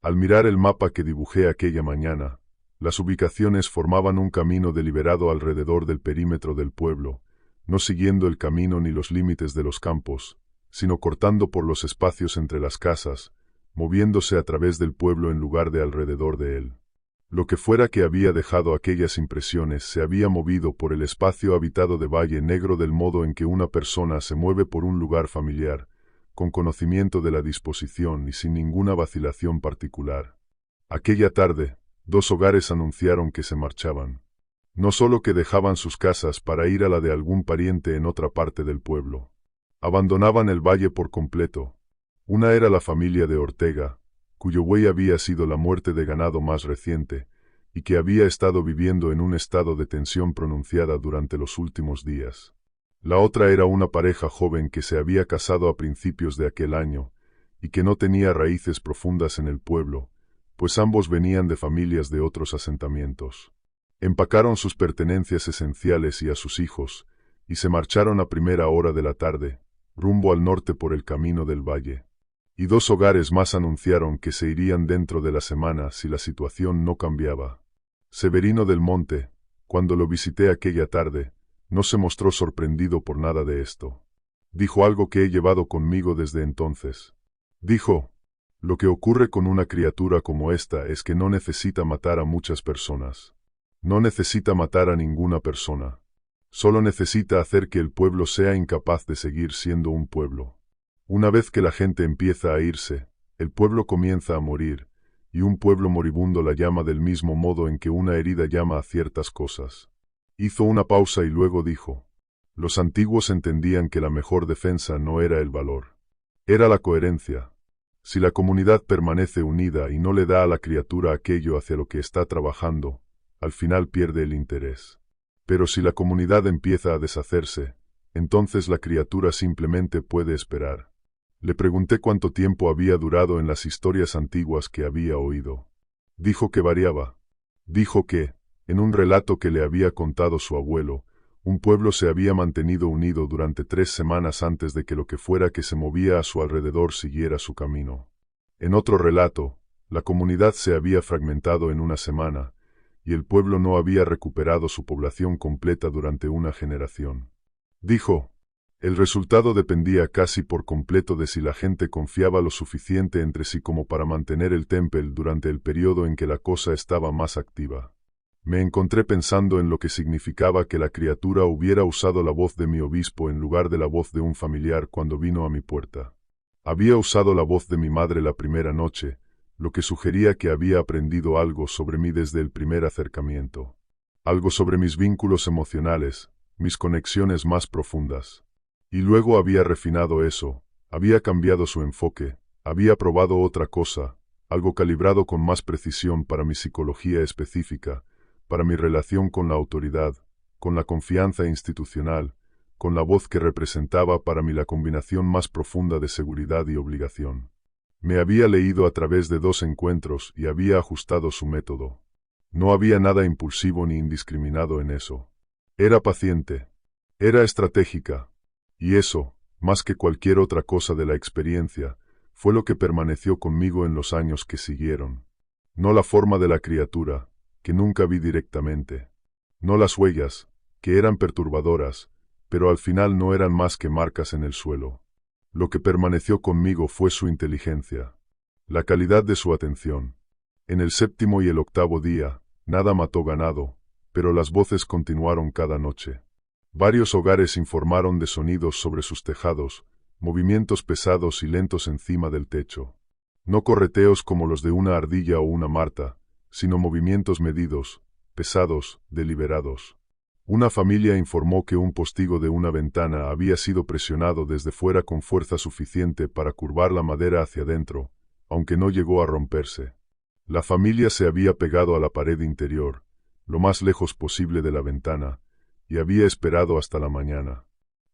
Al mirar el mapa que dibujé aquella mañana, las ubicaciones formaban un camino deliberado alrededor del perímetro del pueblo, no siguiendo el camino ni los límites de los campos, sino cortando por los espacios entre las casas, moviéndose a través del pueblo en lugar de alrededor de él. Lo que fuera que había dejado aquellas impresiones se había movido por el espacio habitado de Valle Negro del modo en que una persona se mueve por un lugar familiar, con conocimiento de la disposición y sin ninguna vacilación particular. Aquella tarde, 2 hogares anunciaron que se marchaban. No solo que dejaban sus casas para ir a la de algún pariente en otra parte del pueblo. Abandonaban el valle por completo. Una era la familia de Ortega, cuyo buey había sido la muerte de ganado más reciente, y que había estado viviendo en un estado de tensión pronunciada durante los últimos días. La otra era una pareja joven que se había casado a principios de aquel año, y que no tenía raíces profundas en el pueblo, pues ambos venían de familias de otros asentamientos. Empacaron sus pertenencias esenciales y a sus hijos, y se marcharon a primera hora de la tarde, rumbo al norte por el camino del valle. Y 2 hogares más anunciaron que se irían dentro de la semana si la situación no cambiaba. Severino del Monte, cuando lo visité aquella tarde, no se mostró sorprendido por nada de esto. Dijo algo que he llevado conmigo desde entonces. Dijo: lo que ocurre con una criatura como esta es que no necesita matar a muchas personas. No necesita matar a ninguna persona. Solo necesita hacer que el pueblo sea incapaz de seguir siendo un pueblo. Una vez que la gente empieza a irse, el pueblo comienza a morir, y un pueblo moribundo la llama del mismo modo en que una herida llama a ciertas cosas. Hizo una pausa y luego dijo: los antiguos entendían que la mejor defensa no era el valor. Era la coherencia. Si la comunidad permanece unida y no le da a la criatura aquello hacia lo que está trabajando, al final pierde el interés. Pero si la comunidad empieza a deshacerse, entonces la criatura simplemente puede esperar. Le pregunté cuánto tiempo había durado en las historias antiguas que había oído. Dijo que variaba. Dijo que, en un relato que le había contado su abuelo, un pueblo se había mantenido unido durante 3 semanas antes de que lo que fuera que se movía a su alrededor siguiera su camino. En otro relato, la comunidad se había fragmentado en una semana, y el pueblo no había recuperado su población completa durante una generación. Dijo: el resultado dependía casi por completo de si la gente confiaba lo suficiente entre sí como para mantener el temple durante el periodo en que la cosa estaba más activa. Me encontré pensando en lo que significaba que la criatura hubiera usado la voz de mi obispo en lugar de la voz de un familiar cuando vino a mi puerta. Había usado la voz de mi madre la primera noche, lo que sugería que había aprendido algo sobre mí desde el primer acercamiento. Algo sobre mis vínculos emocionales, mis conexiones más profundas. Y luego había refinado eso, había cambiado su enfoque, había probado otra cosa, algo calibrado con más precisión para mi psicología específica, para mi relación con la autoridad, con la confianza institucional, con la voz que representaba para mí la combinación más profunda de seguridad y obligación. Me había leído a través de 2 encuentros y había ajustado su método. No había nada impulsivo ni indiscriminado en eso. Era paciente. Era estratégica. Y eso, más que cualquier otra cosa de la experiencia, fue lo que permaneció conmigo en los años que siguieron. No la forma de la criatura, que nunca vi directamente. No las huellas, que eran perturbadoras, pero al final no eran más que marcas en el suelo. Lo que permaneció conmigo fue su inteligencia, la calidad de su atención. En el 7º y el 8º día, nada mató ganado, pero las voces continuaron cada noche. Varios hogares informaron de sonidos sobre sus tejados, movimientos pesados y lentos encima del techo. No correteos como los de una ardilla o una marta, sino movimientos medidos, pesados, deliberados. Una familia informó que un postigo de una ventana había sido presionado desde fuera con fuerza suficiente para curvar la madera hacia adentro, aunque no llegó a romperse. La familia se había pegado a la pared interior, lo más lejos posible de la ventana, y había esperado hasta la mañana.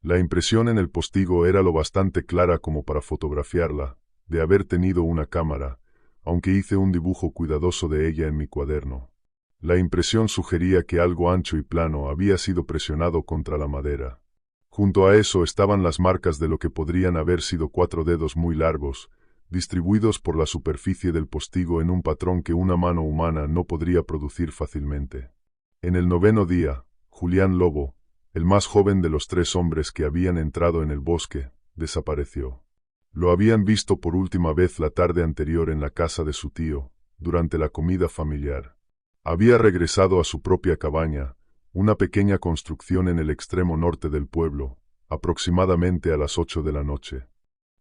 La impresión en el postigo era lo bastante clara como para fotografiarla, de haber tenido una cámara, aunque hice un dibujo cuidadoso de ella en mi cuaderno. La impresión sugería que algo ancho y plano había sido presionado contra la madera. Junto a eso estaban las marcas de lo que podrían haber sido 4 dedos muy largos, distribuidos por la superficie del postigo en un patrón que una mano humana no podría producir fácilmente. En el 9º día, Julián Lobo, el más joven de los 3 hombres que habían entrado en el bosque, desapareció. Lo habían visto por última vez la tarde anterior en la casa de su tío, durante la comida familiar. Había regresado a su propia cabaña, una pequeña construcción en el extremo norte del pueblo, aproximadamente a las 8 de la noche.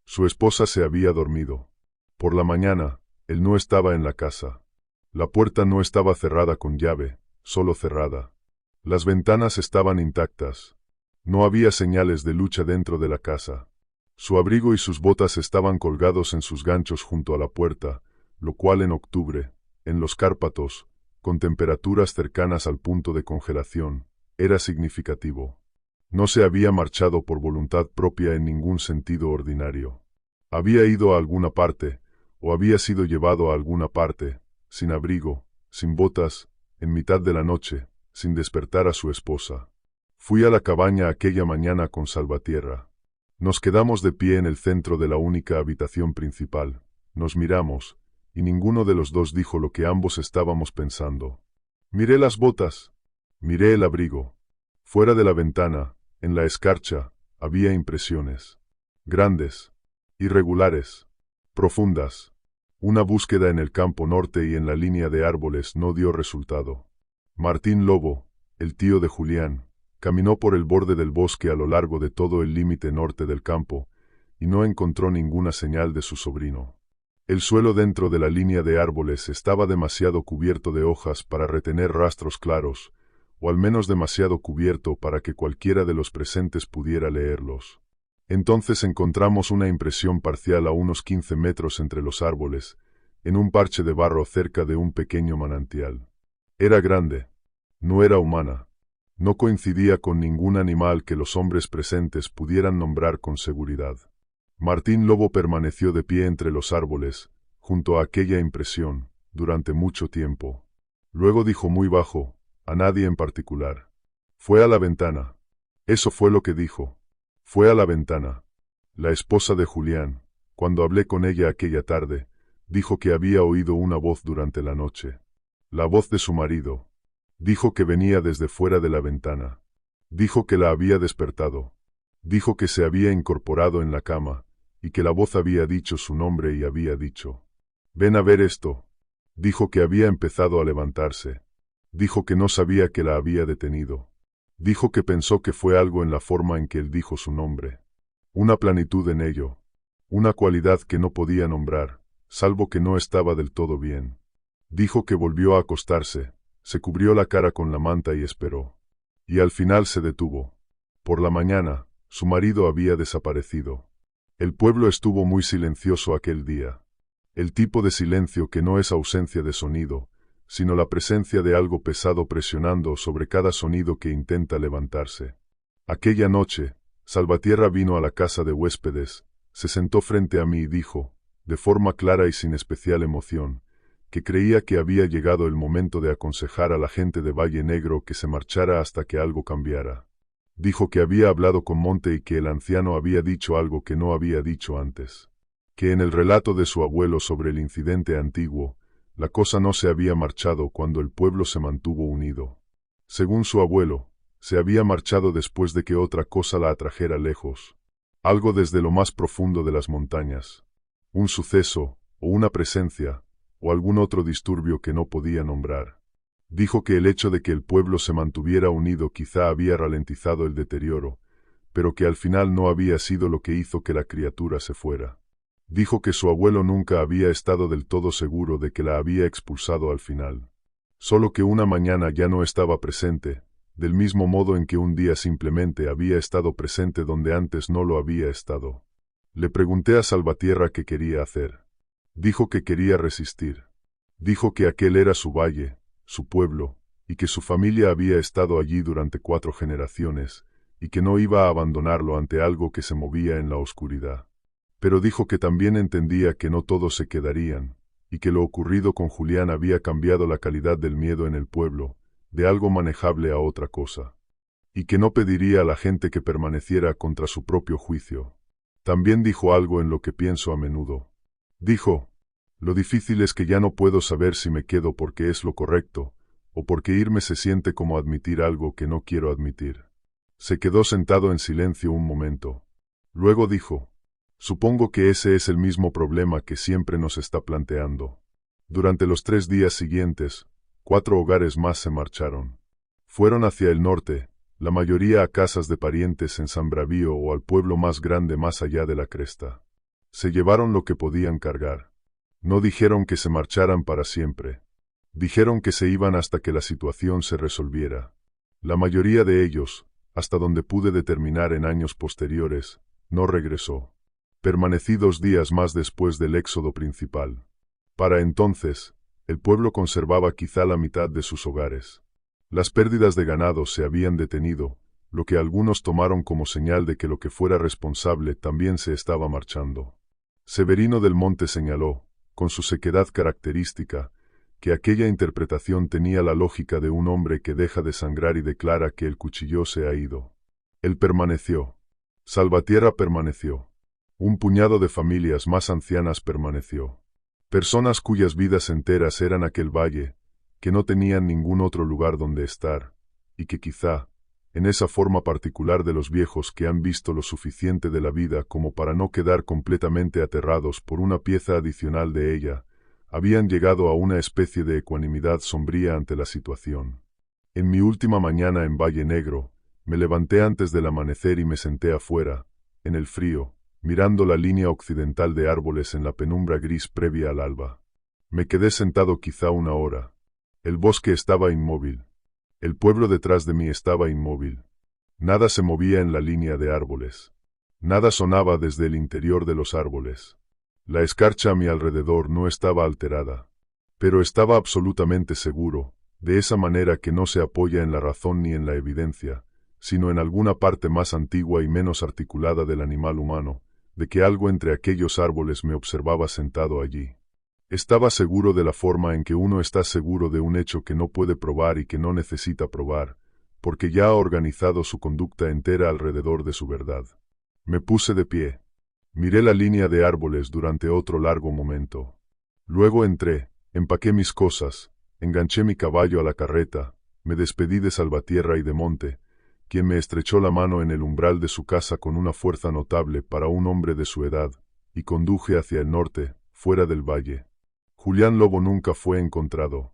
Su esposa se había dormido. Por la mañana, él no estaba en la casa. La puerta no estaba cerrada con llave, solo cerrada. Las ventanas estaban intactas. No había señales de lucha dentro de la casa. Su abrigo y sus botas estaban colgados en sus ganchos junto a la puerta, lo cual en octubre, en los Cárpatos, con temperaturas cercanas al punto de congelación, era significativo. No se había marchado por voluntad propia en ningún sentido ordinario. Había ido a alguna parte, o había sido llevado a alguna parte, sin abrigo, sin botas, en mitad de la noche, sin despertar a su esposa. Fui a la cabaña aquella mañana con Salvatierra. Nos quedamos de pie en el centro de la única habitación principal, nos miramos, y ninguno de los dos dijo lo que ambos estábamos pensando. Miré las botas, miré el abrigo. Fuera de la ventana, en la escarcha, había impresiones. Grandes, irregulares, profundas. Una búsqueda en el campo norte y en la línea de árboles no dio resultado. Martín Lobo, el tío de Julián, caminó por el borde del bosque a lo largo de todo el límite norte del campo, y no encontró ninguna señal de su sobrino. El suelo dentro de la línea de árboles estaba demasiado cubierto de hojas para retener rastros claros, o al menos demasiado cubierto para que cualquiera de los presentes pudiera leerlos. Entonces encontramos una impresión parcial a unos 15 metros entre los árboles, en un parche de barro cerca de un pequeño manantial. Era grande. No era humana. No coincidía con ningún animal que los hombres presentes pudieran nombrar con seguridad. Martín Lobo permaneció de pie entre los árboles, junto a aquella impresión, durante mucho tiempo. Luego dijo muy bajo, a nadie en particular: «Fue a la ventana». Eso fue lo que dijo. Fue a la ventana. La esposa de Julián, cuando hablé con ella aquella tarde, dijo que había oído una voz durante la noche. La voz de su marido. Dijo que venía desde fuera de la ventana. Dijo que la había despertado. Dijo que se había incorporado en la cama, y que la voz había dicho su nombre y había dicho: «Ven a ver esto». Dijo que había empezado a levantarse. Dijo que no sabía que la había detenido. Dijo que pensó que fue algo en la forma en que él dijo su nombre. Una planitud en ello. Una cualidad que no podía nombrar, salvo que no estaba del todo bien. Dijo que volvió a acostarse, se cubrió la cara con la manta y esperó. Y al final se detuvo. Por la mañana, su marido había desaparecido. El pueblo estuvo muy silencioso aquel día. El tipo de silencio que no es ausencia de sonido, sino la presencia de algo pesado presionando sobre cada sonido que intenta levantarse. Aquella noche, Salvatierra vino a la casa de huéspedes, se sentó frente a mí y dijo, de forma clara y sin especial emoción, que creía que había llegado el momento de aconsejar a la gente de Valle Negro que se marchara hasta que algo cambiara. Dijo que había hablado con Monte y que el anciano había dicho algo que no había dicho antes. Que en el relato de su abuelo sobre el incidente antiguo, la cosa no se había marchado cuando el pueblo se mantuvo unido. Según su abuelo, se había marchado después de que otra cosa la atrajera lejos. Algo desde lo más profundo de las montañas. Un suceso, o una presencia, o algún otro disturbio que no podía nombrar. Dijo que el hecho de que el pueblo se mantuviera unido quizá había ralentizado el deterioro, pero que al final no había sido lo que hizo que la criatura se fuera. Dijo que su abuelo nunca había estado del todo seguro de que la había expulsado al final. Solo que una mañana ya no estaba presente, del mismo modo en que un día simplemente había estado presente donde antes no lo había estado. Le pregunté a Salvatierra qué quería hacer. Dijo que quería resistir. Dijo que aquel era su valle, su pueblo, y que su familia había estado allí durante 4 generaciones, y que no iba a abandonarlo ante algo que se movía en la oscuridad. Pero dijo que también entendía que no todos se quedarían, y que lo ocurrido con Julián había cambiado la calidad del miedo en el pueblo, de algo manejable a otra cosa. Y que no pediría a la gente que permaneciera contra su propio juicio. También dijo algo en lo que pienso a menudo. Dijo: lo difícil es que ya no puedo saber si me quedo porque es lo correcto, o porque irme se siente como admitir algo que no quiero admitir. Se quedó sentado en silencio un momento. Luego dijo: supongo que ese es el mismo problema que siempre nos está planteando. Durante los 3 días siguientes, 4 hogares más se marcharon. Fueron hacia el norte, la mayoría a casas de parientes en San Bravío o al pueblo más grande más allá de la cresta. Se llevaron lo que podían cargar. No dijeron que se marcharan para siempre. Dijeron que se iban hasta que la situación se resolviera. La mayoría de ellos, hasta donde pude determinar en años posteriores, no regresó. Permanecí 2 días más después del éxodo principal. Para entonces, el pueblo conservaba quizá la mitad de sus hogares. Las pérdidas de ganado se habían detenido, lo que algunos tomaron como señal de que lo que fuera responsable también se estaba marchando. Severino del Monte señaló, con su sequedad característica, que aquella interpretación tenía la lógica de un hombre que deja de sangrar y declara que el cuchillo se ha ido. Él permaneció. Salvatierra permaneció. Un puñado de familias más ancianas permaneció. Personas cuyas vidas enteras eran aquel valle, que no tenían ningún otro lugar donde estar, y que quizá, en esa forma particular de los viejos que han visto lo suficiente de la vida como para no quedar completamente aterrados por una pieza adicional de ella, habían llegado a una especie de ecuanimidad sombría ante la situación. En mi última mañana en Valle Negro, me levanté antes del amanecer y me senté afuera, en el frío, mirando la línea occidental de árboles en la penumbra gris previa al alba. Me quedé sentado quizá 1 hora. El bosque estaba inmóvil. El pueblo detrás de mí estaba inmóvil. Nada se movía en la línea de árboles. Nada sonaba desde el interior de los árboles. La escarcha a mi alrededor no estaba alterada. Pero estaba absolutamente seguro, de esa manera que no se apoya en la razón ni en la evidencia, sino en alguna parte más antigua y menos articulada del animal humano, de que algo entre aquellos árboles me observaba sentado allí. Estaba seguro de la forma en que uno está seguro de un hecho que no puede probar y que no necesita probar, porque ya ha organizado su conducta entera alrededor de su verdad. Me puse de pie. Miré la línea de árboles durante otro largo momento. Luego entré, empaqué mis cosas, enganché mi caballo a la carreta, me despedí de Salvatierra y de Monte, quien me estrechó la mano en el umbral de su casa con una fuerza notable para un hombre de su edad, y conduje hacia el norte, fuera del valle. Julián Lobo nunca fue encontrado.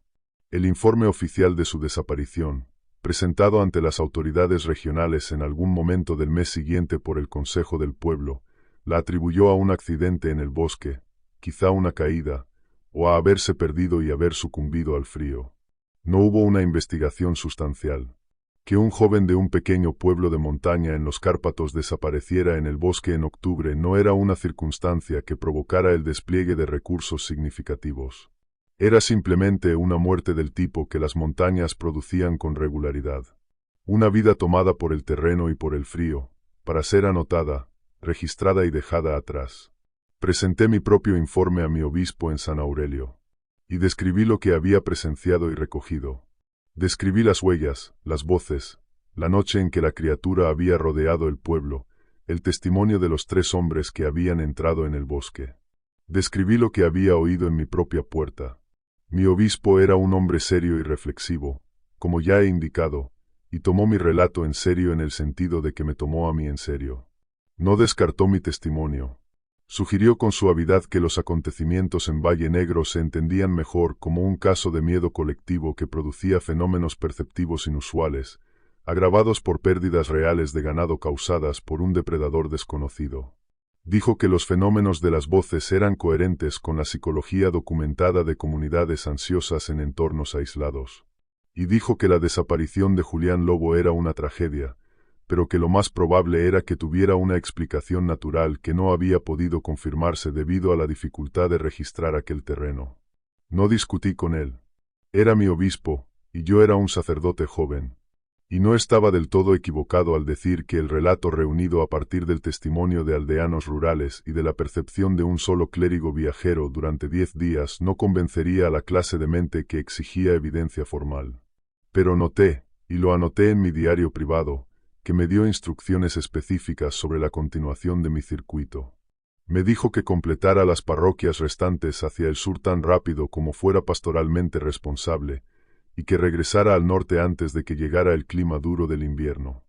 El informe oficial de su desaparición, presentado ante las autoridades regionales en algún momento del mes siguiente por el Consejo del Pueblo, la atribuyó a un accidente en el bosque, quizá una caída, o a haberse perdido y haber sucumbido al frío. No hubo una investigación sustancial. Que un joven de un pequeño pueblo de montaña en los Cárpatos desapareciera en el bosque en octubre no era una circunstancia que provocara el despliegue de recursos significativos. Era simplemente una muerte del tipo que las montañas producían con regularidad. Una vida tomada por el terreno y por el frío, para ser anotada, registrada y dejada atrás. Presenté mi propio informe a mi obispo en San Aurelio, y describí lo que había presenciado y recogido. Describí las huellas, las voces, la noche en que la criatura había rodeado el pueblo, el testimonio de los 3 hombres que habían entrado en el bosque. Describí lo que había oído en mi propia puerta. Mi obispo era un hombre serio y reflexivo, como ya he indicado, y tomó mi relato en serio en el sentido de que me tomó a mí en serio. No descartó mi testimonio. Sugirió con suavidad que los acontecimientos en Valle Negro se entendían mejor como un caso de miedo colectivo que producía fenómenos perceptivos inusuales, agravados por pérdidas reales de ganado causadas por un depredador desconocido. Dijo que los fenómenos de las voces eran coherentes con la psicología documentada de comunidades ansiosas en entornos aislados. Y dijo que la desaparición de Julián Lobo era una tragedia, pero que lo más probable era que tuviera una explicación natural que no había podido confirmarse debido a la dificultad de registrar aquel terreno. No discutí con él. Era mi obispo, y yo era un sacerdote joven. Y no estaba del todo equivocado al decir que el relato reunido a partir del testimonio de aldeanos rurales y de la percepción de un solo clérigo viajero durante 10 días no convencería a la clase de mente que exigía evidencia formal. Pero noté, y lo anoté en mi diario privado, que me dio instrucciones específicas sobre la continuación de mi circuito. Me dijo que completara las parroquias restantes hacia el sur tan rápido como fuera pastoralmente responsable, y que regresara al norte antes de que llegara el clima duro del invierno.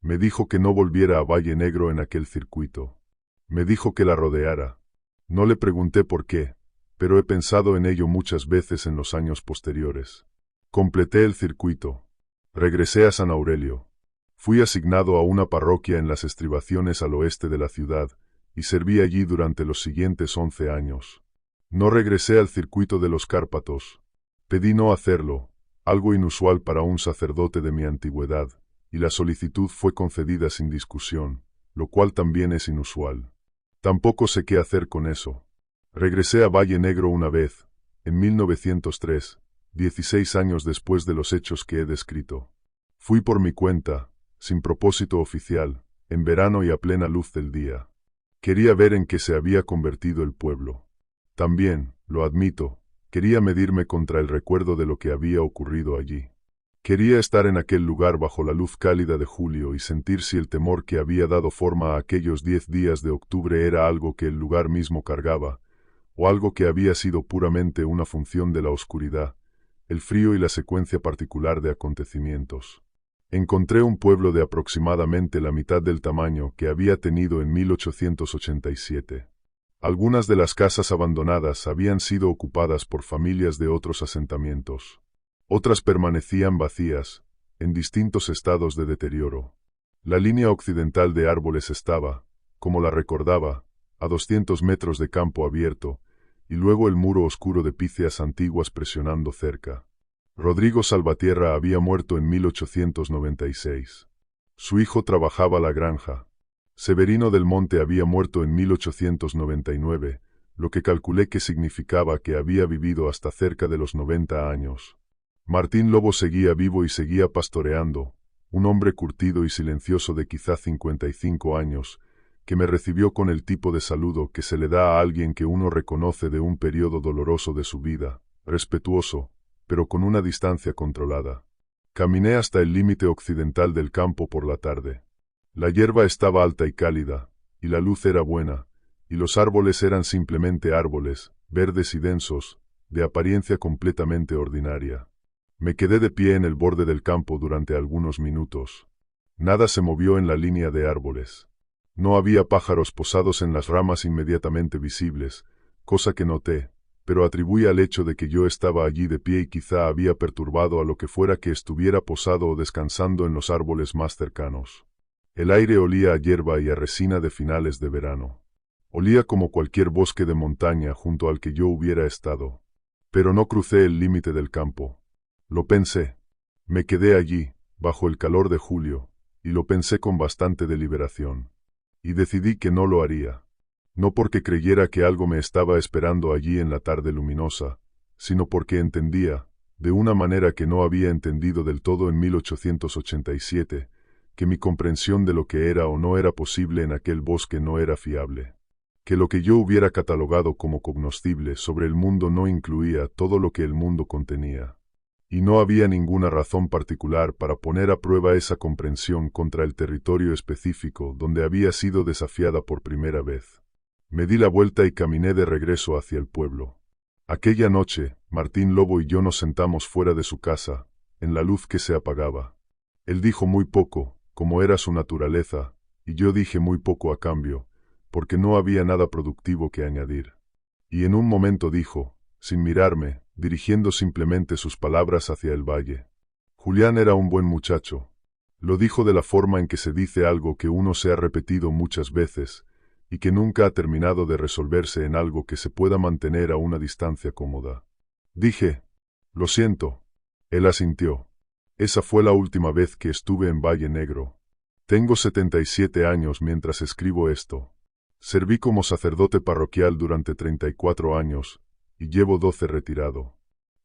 Me dijo que no volviera a Valle Negro en aquel circuito. Me dijo que la rodeara. No le pregunté por qué, pero he pensado en ello muchas veces en los años posteriores. Completé el circuito. Regresé a San Aurelio. Fui asignado a una parroquia en las estribaciones al oeste de la ciudad, y serví allí durante los siguientes 11 años. No regresé al circuito de los Cárpatos. Pedí no hacerlo, algo inusual para un sacerdote de mi antigüedad, y la solicitud fue concedida sin discusión, lo cual también es inusual. Tampoco sé qué hacer con eso. Regresé a Valle Negro una vez, en 1903, 16 años después de los hechos que he descrito. Fui por mi cuenta, sin propósito oficial, en verano y a plena luz del día. Quería ver en qué se había convertido el pueblo. También, lo admito, quería medirme contra el recuerdo de lo que había ocurrido allí. Quería estar en aquel lugar bajo la luz cálida de julio y sentir si el temor que había dado forma a aquellos 10 días de octubre era algo que el lugar mismo cargaba, o algo que había sido puramente una función de la oscuridad, el frío y la secuencia particular de acontecimientos. Encontré un pueblo de aproximadamente la mitad del tamaño que había tenido en 1887. Algunas de las casas abandonadas habían sido ocupadas por familias de otros asentamientos. Otras permanecían vacías, en distintos estados de deterioro. La línea occidental de árboles estaba, como la recordaba, a 200 metros de campo abierto, y luego el muro oscuro de píceas antiguas presionando cerca. Rodrigo Salvatierra había muerto en 1896. Su hijo trabajaba la granja. Severino del Monte había muerto en 1899, lo que calculé que significaba que había vivido hasta cerca de los 90 años. Martín Lobo seguía vivo y seguía pastoreando, un hombre curtido y silencioso de quizá 55 años, que me recibió con el tipo de saludo que se le da a alguien que uno reconoce de un periodo doloroso de su vida, respetuoso, pero con una distancia controlada. Caminé hasta el límite occidental del campo por la tarde. La hierba estaba alta y cálida, y la luz era buena, y los árboles eran simplemente árboles, verdes y densos, de apariencia completamente ordinaria. Me quedé de pie en el borde del campo durante algunos minutos. Nada se movió en la línea de árboles. No había pájaros posados en las ramas inmediatamente visibles, cosa que noté, pero atribuí al hecho de que yo estaba allí de pie y quizá había perturbado a lo que fuera que estuviera posado o descansando en los árboles más cercanos. El aire olía a hierba y a resina de finales de verano. Olía como cualquier bosque de montaña junto al que yo hubiera estado. Pero no crucé el límite del campo. Lo pensé. Me quedé allí, bajo el calor de julio, y lo pensé con bastante deliberación. Y decidí que no lo haría. No porque creyera que algo me estaba esperando allí en la tarde luminosa, sino porque entendía, de una manera que no había entendido del todo en 1887, que mi comprensión de lo que era o no era posible en aquel bosque no era fiable. Que lo que yo hubiera catalogado como cognoscible sobre el mundo no incluía todo lo que el mundo contenía. Y no había ninguna razón particular para poner a prueba esa comprensión contra el territorio específico donde había sido desafiada por primera vez. Me di la vuelta y caminé de regreso hacia el pueblo. Aquella noche, Martín Lobo y yo nos sentamos fuera de su casa, en la luz que se apagaba. Él dijo muy poco, como era su naturaleza, y yo dije muy poco a cambio, porque no había nada productivo que añadir. Y en un momento dijo, sin mirarme, dirigiendo simplemente sus palabras hacia el valle: Julián era un buen muchacho. Lo dijo de la forma en que se dice algo que uno se ha repetido muchas veces, y que nunca ha terminado de resolverse en algo que se pueda mantener a una distancia cómoda. Dije, lo siento. Él asintió. Esa fue la última vez que estuve en Valle Negro. Tengo 77 años mientras escribo esto. Serví como sacerdote parroquial durante 34 años, y llevo 12 retirado.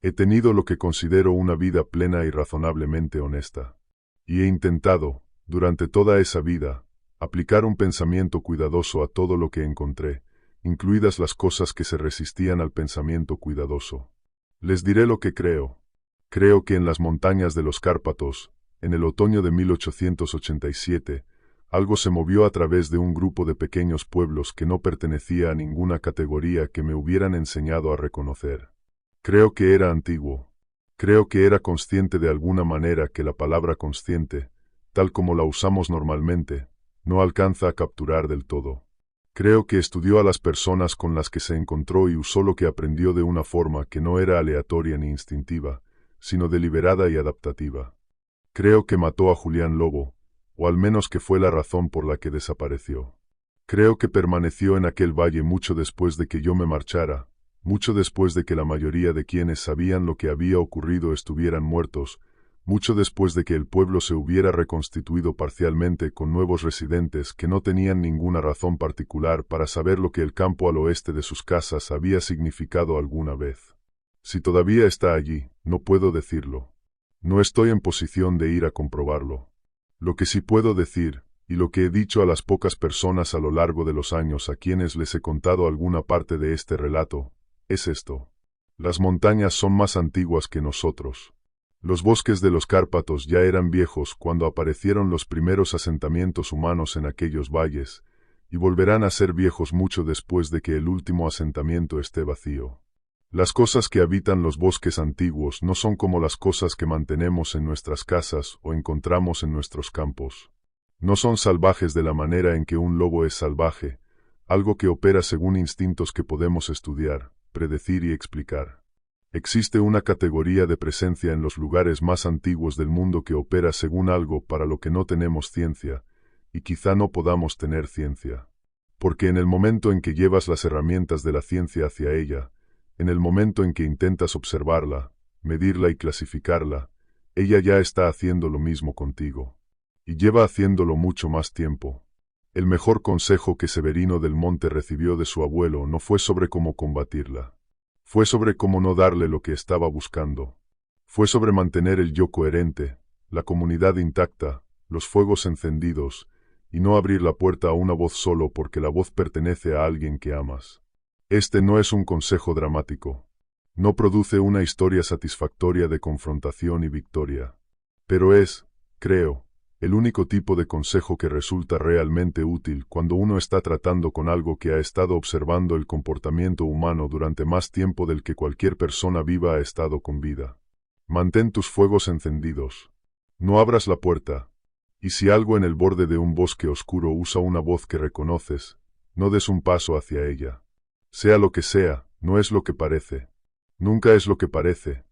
He tenido lo que considero una vida plena y razonablemente honesta. Y he intentado, durante toda esa vida, aplicar un pensamiento cuidadoso a todo lo que encontré, incluidas las cosas que se resistían al pensamiento cuidadoso. Les diré lo que creo. Creo que en las montañas de los Cárpatos, en el otoño de 1887, algo se movió a través de un grupo de pequeños pueblos que no pertenecía a ninguna categoría que me hubieran enseñado a reconocer. Creo que era antiguo. Creo que era consciente de alguna manera que la palabra consciente, tal como la usamos normalmente, no alcanza a capturar del todo. Creo que estudió a las personas con las que se encontró y usó lo que aprendió de una forma que no era aleatoria ni instintiva, sino deliberada y adaptativa. Creo que mató a Julián Lobo, o al menos que fue la razón por la que desapareció. Creo que permaneció en aquel valle mucho después de que yo me marchara, mucho después de que la mayoría de quienes sabían lo que había ocurrido estuvieran muertos, mucho después de que el pueblo se hubiera reconstituido parcialmente con nuevos residentes que no tenían ninguna razón particular para saber lo que el campo al oeste de sus casas había significado alguna vez. Si todavía está allí, no puedo decirlo. No estoy en posición de ir a comprobarlo. Lo que sí puedo decir, y lo que he dicho a las pocas personas a lo largo de los años a quienes les he contado alguna parte de este relato, es esto. Las montañas son más antiguas que nosotros. Los bosques de los Cárpatos ya eran viejos cuando aparecieron los primeros asentamientos humanos en aquellos valles, y volverán a ser viejos mucho después de que el último asentamiento esté vacío. Las cosas que habitan los bosques antiguos no son como las cosas que mantenemos en nuestras casas o encontramos en nuestros campos. No son salvajes de la manera en que un lobo es salvaje, algo que opera según instintos que podemos estudiar, predecir y explicar. Existe una categoría de presencia en los lugares más antiguos del mundo que opera según algo para lo que no tenemos ciencia, y quizá no podamos tener ciencia. Porque en el momento en que llevas las herramientas de la ciencia hacia ella, en el momento en que intentas observarla, medirla y clasificarla, ella ya está haciendo lo mismo contigo. Y lleva haciéndolo mucho más tiempo. El mejor consejo que Severino del Monte recibió de su abuelo no fue sobre cómo combatirla. Fue sobre cómo no darle lo que estaba buscando. Fue sobre mantener el yo coherente, la comunidad intacta, los fuegos encendidos, y no abrir la puerta a una voz solo porque la voz pertenece a alguien que amas. Este no es un consejo dramático. No produce una historia satisfactoria de confrontación y victoria. Pero es, creo, el único tipo de consejo que resulta realmente útil cuando uno está tratando con algo que ha estado observando el comportamiento humano durante más tiempo del que cualquier persona viva ha estado con vida. Mantén tus fuegos encendidos. No abras la puerta. Y si algo en el borde de un bosque oscuro usa una voz que reconoces, no des un paso hacia ella. Sea lo que sea, no es lo que parece. Nunca es lo que parece,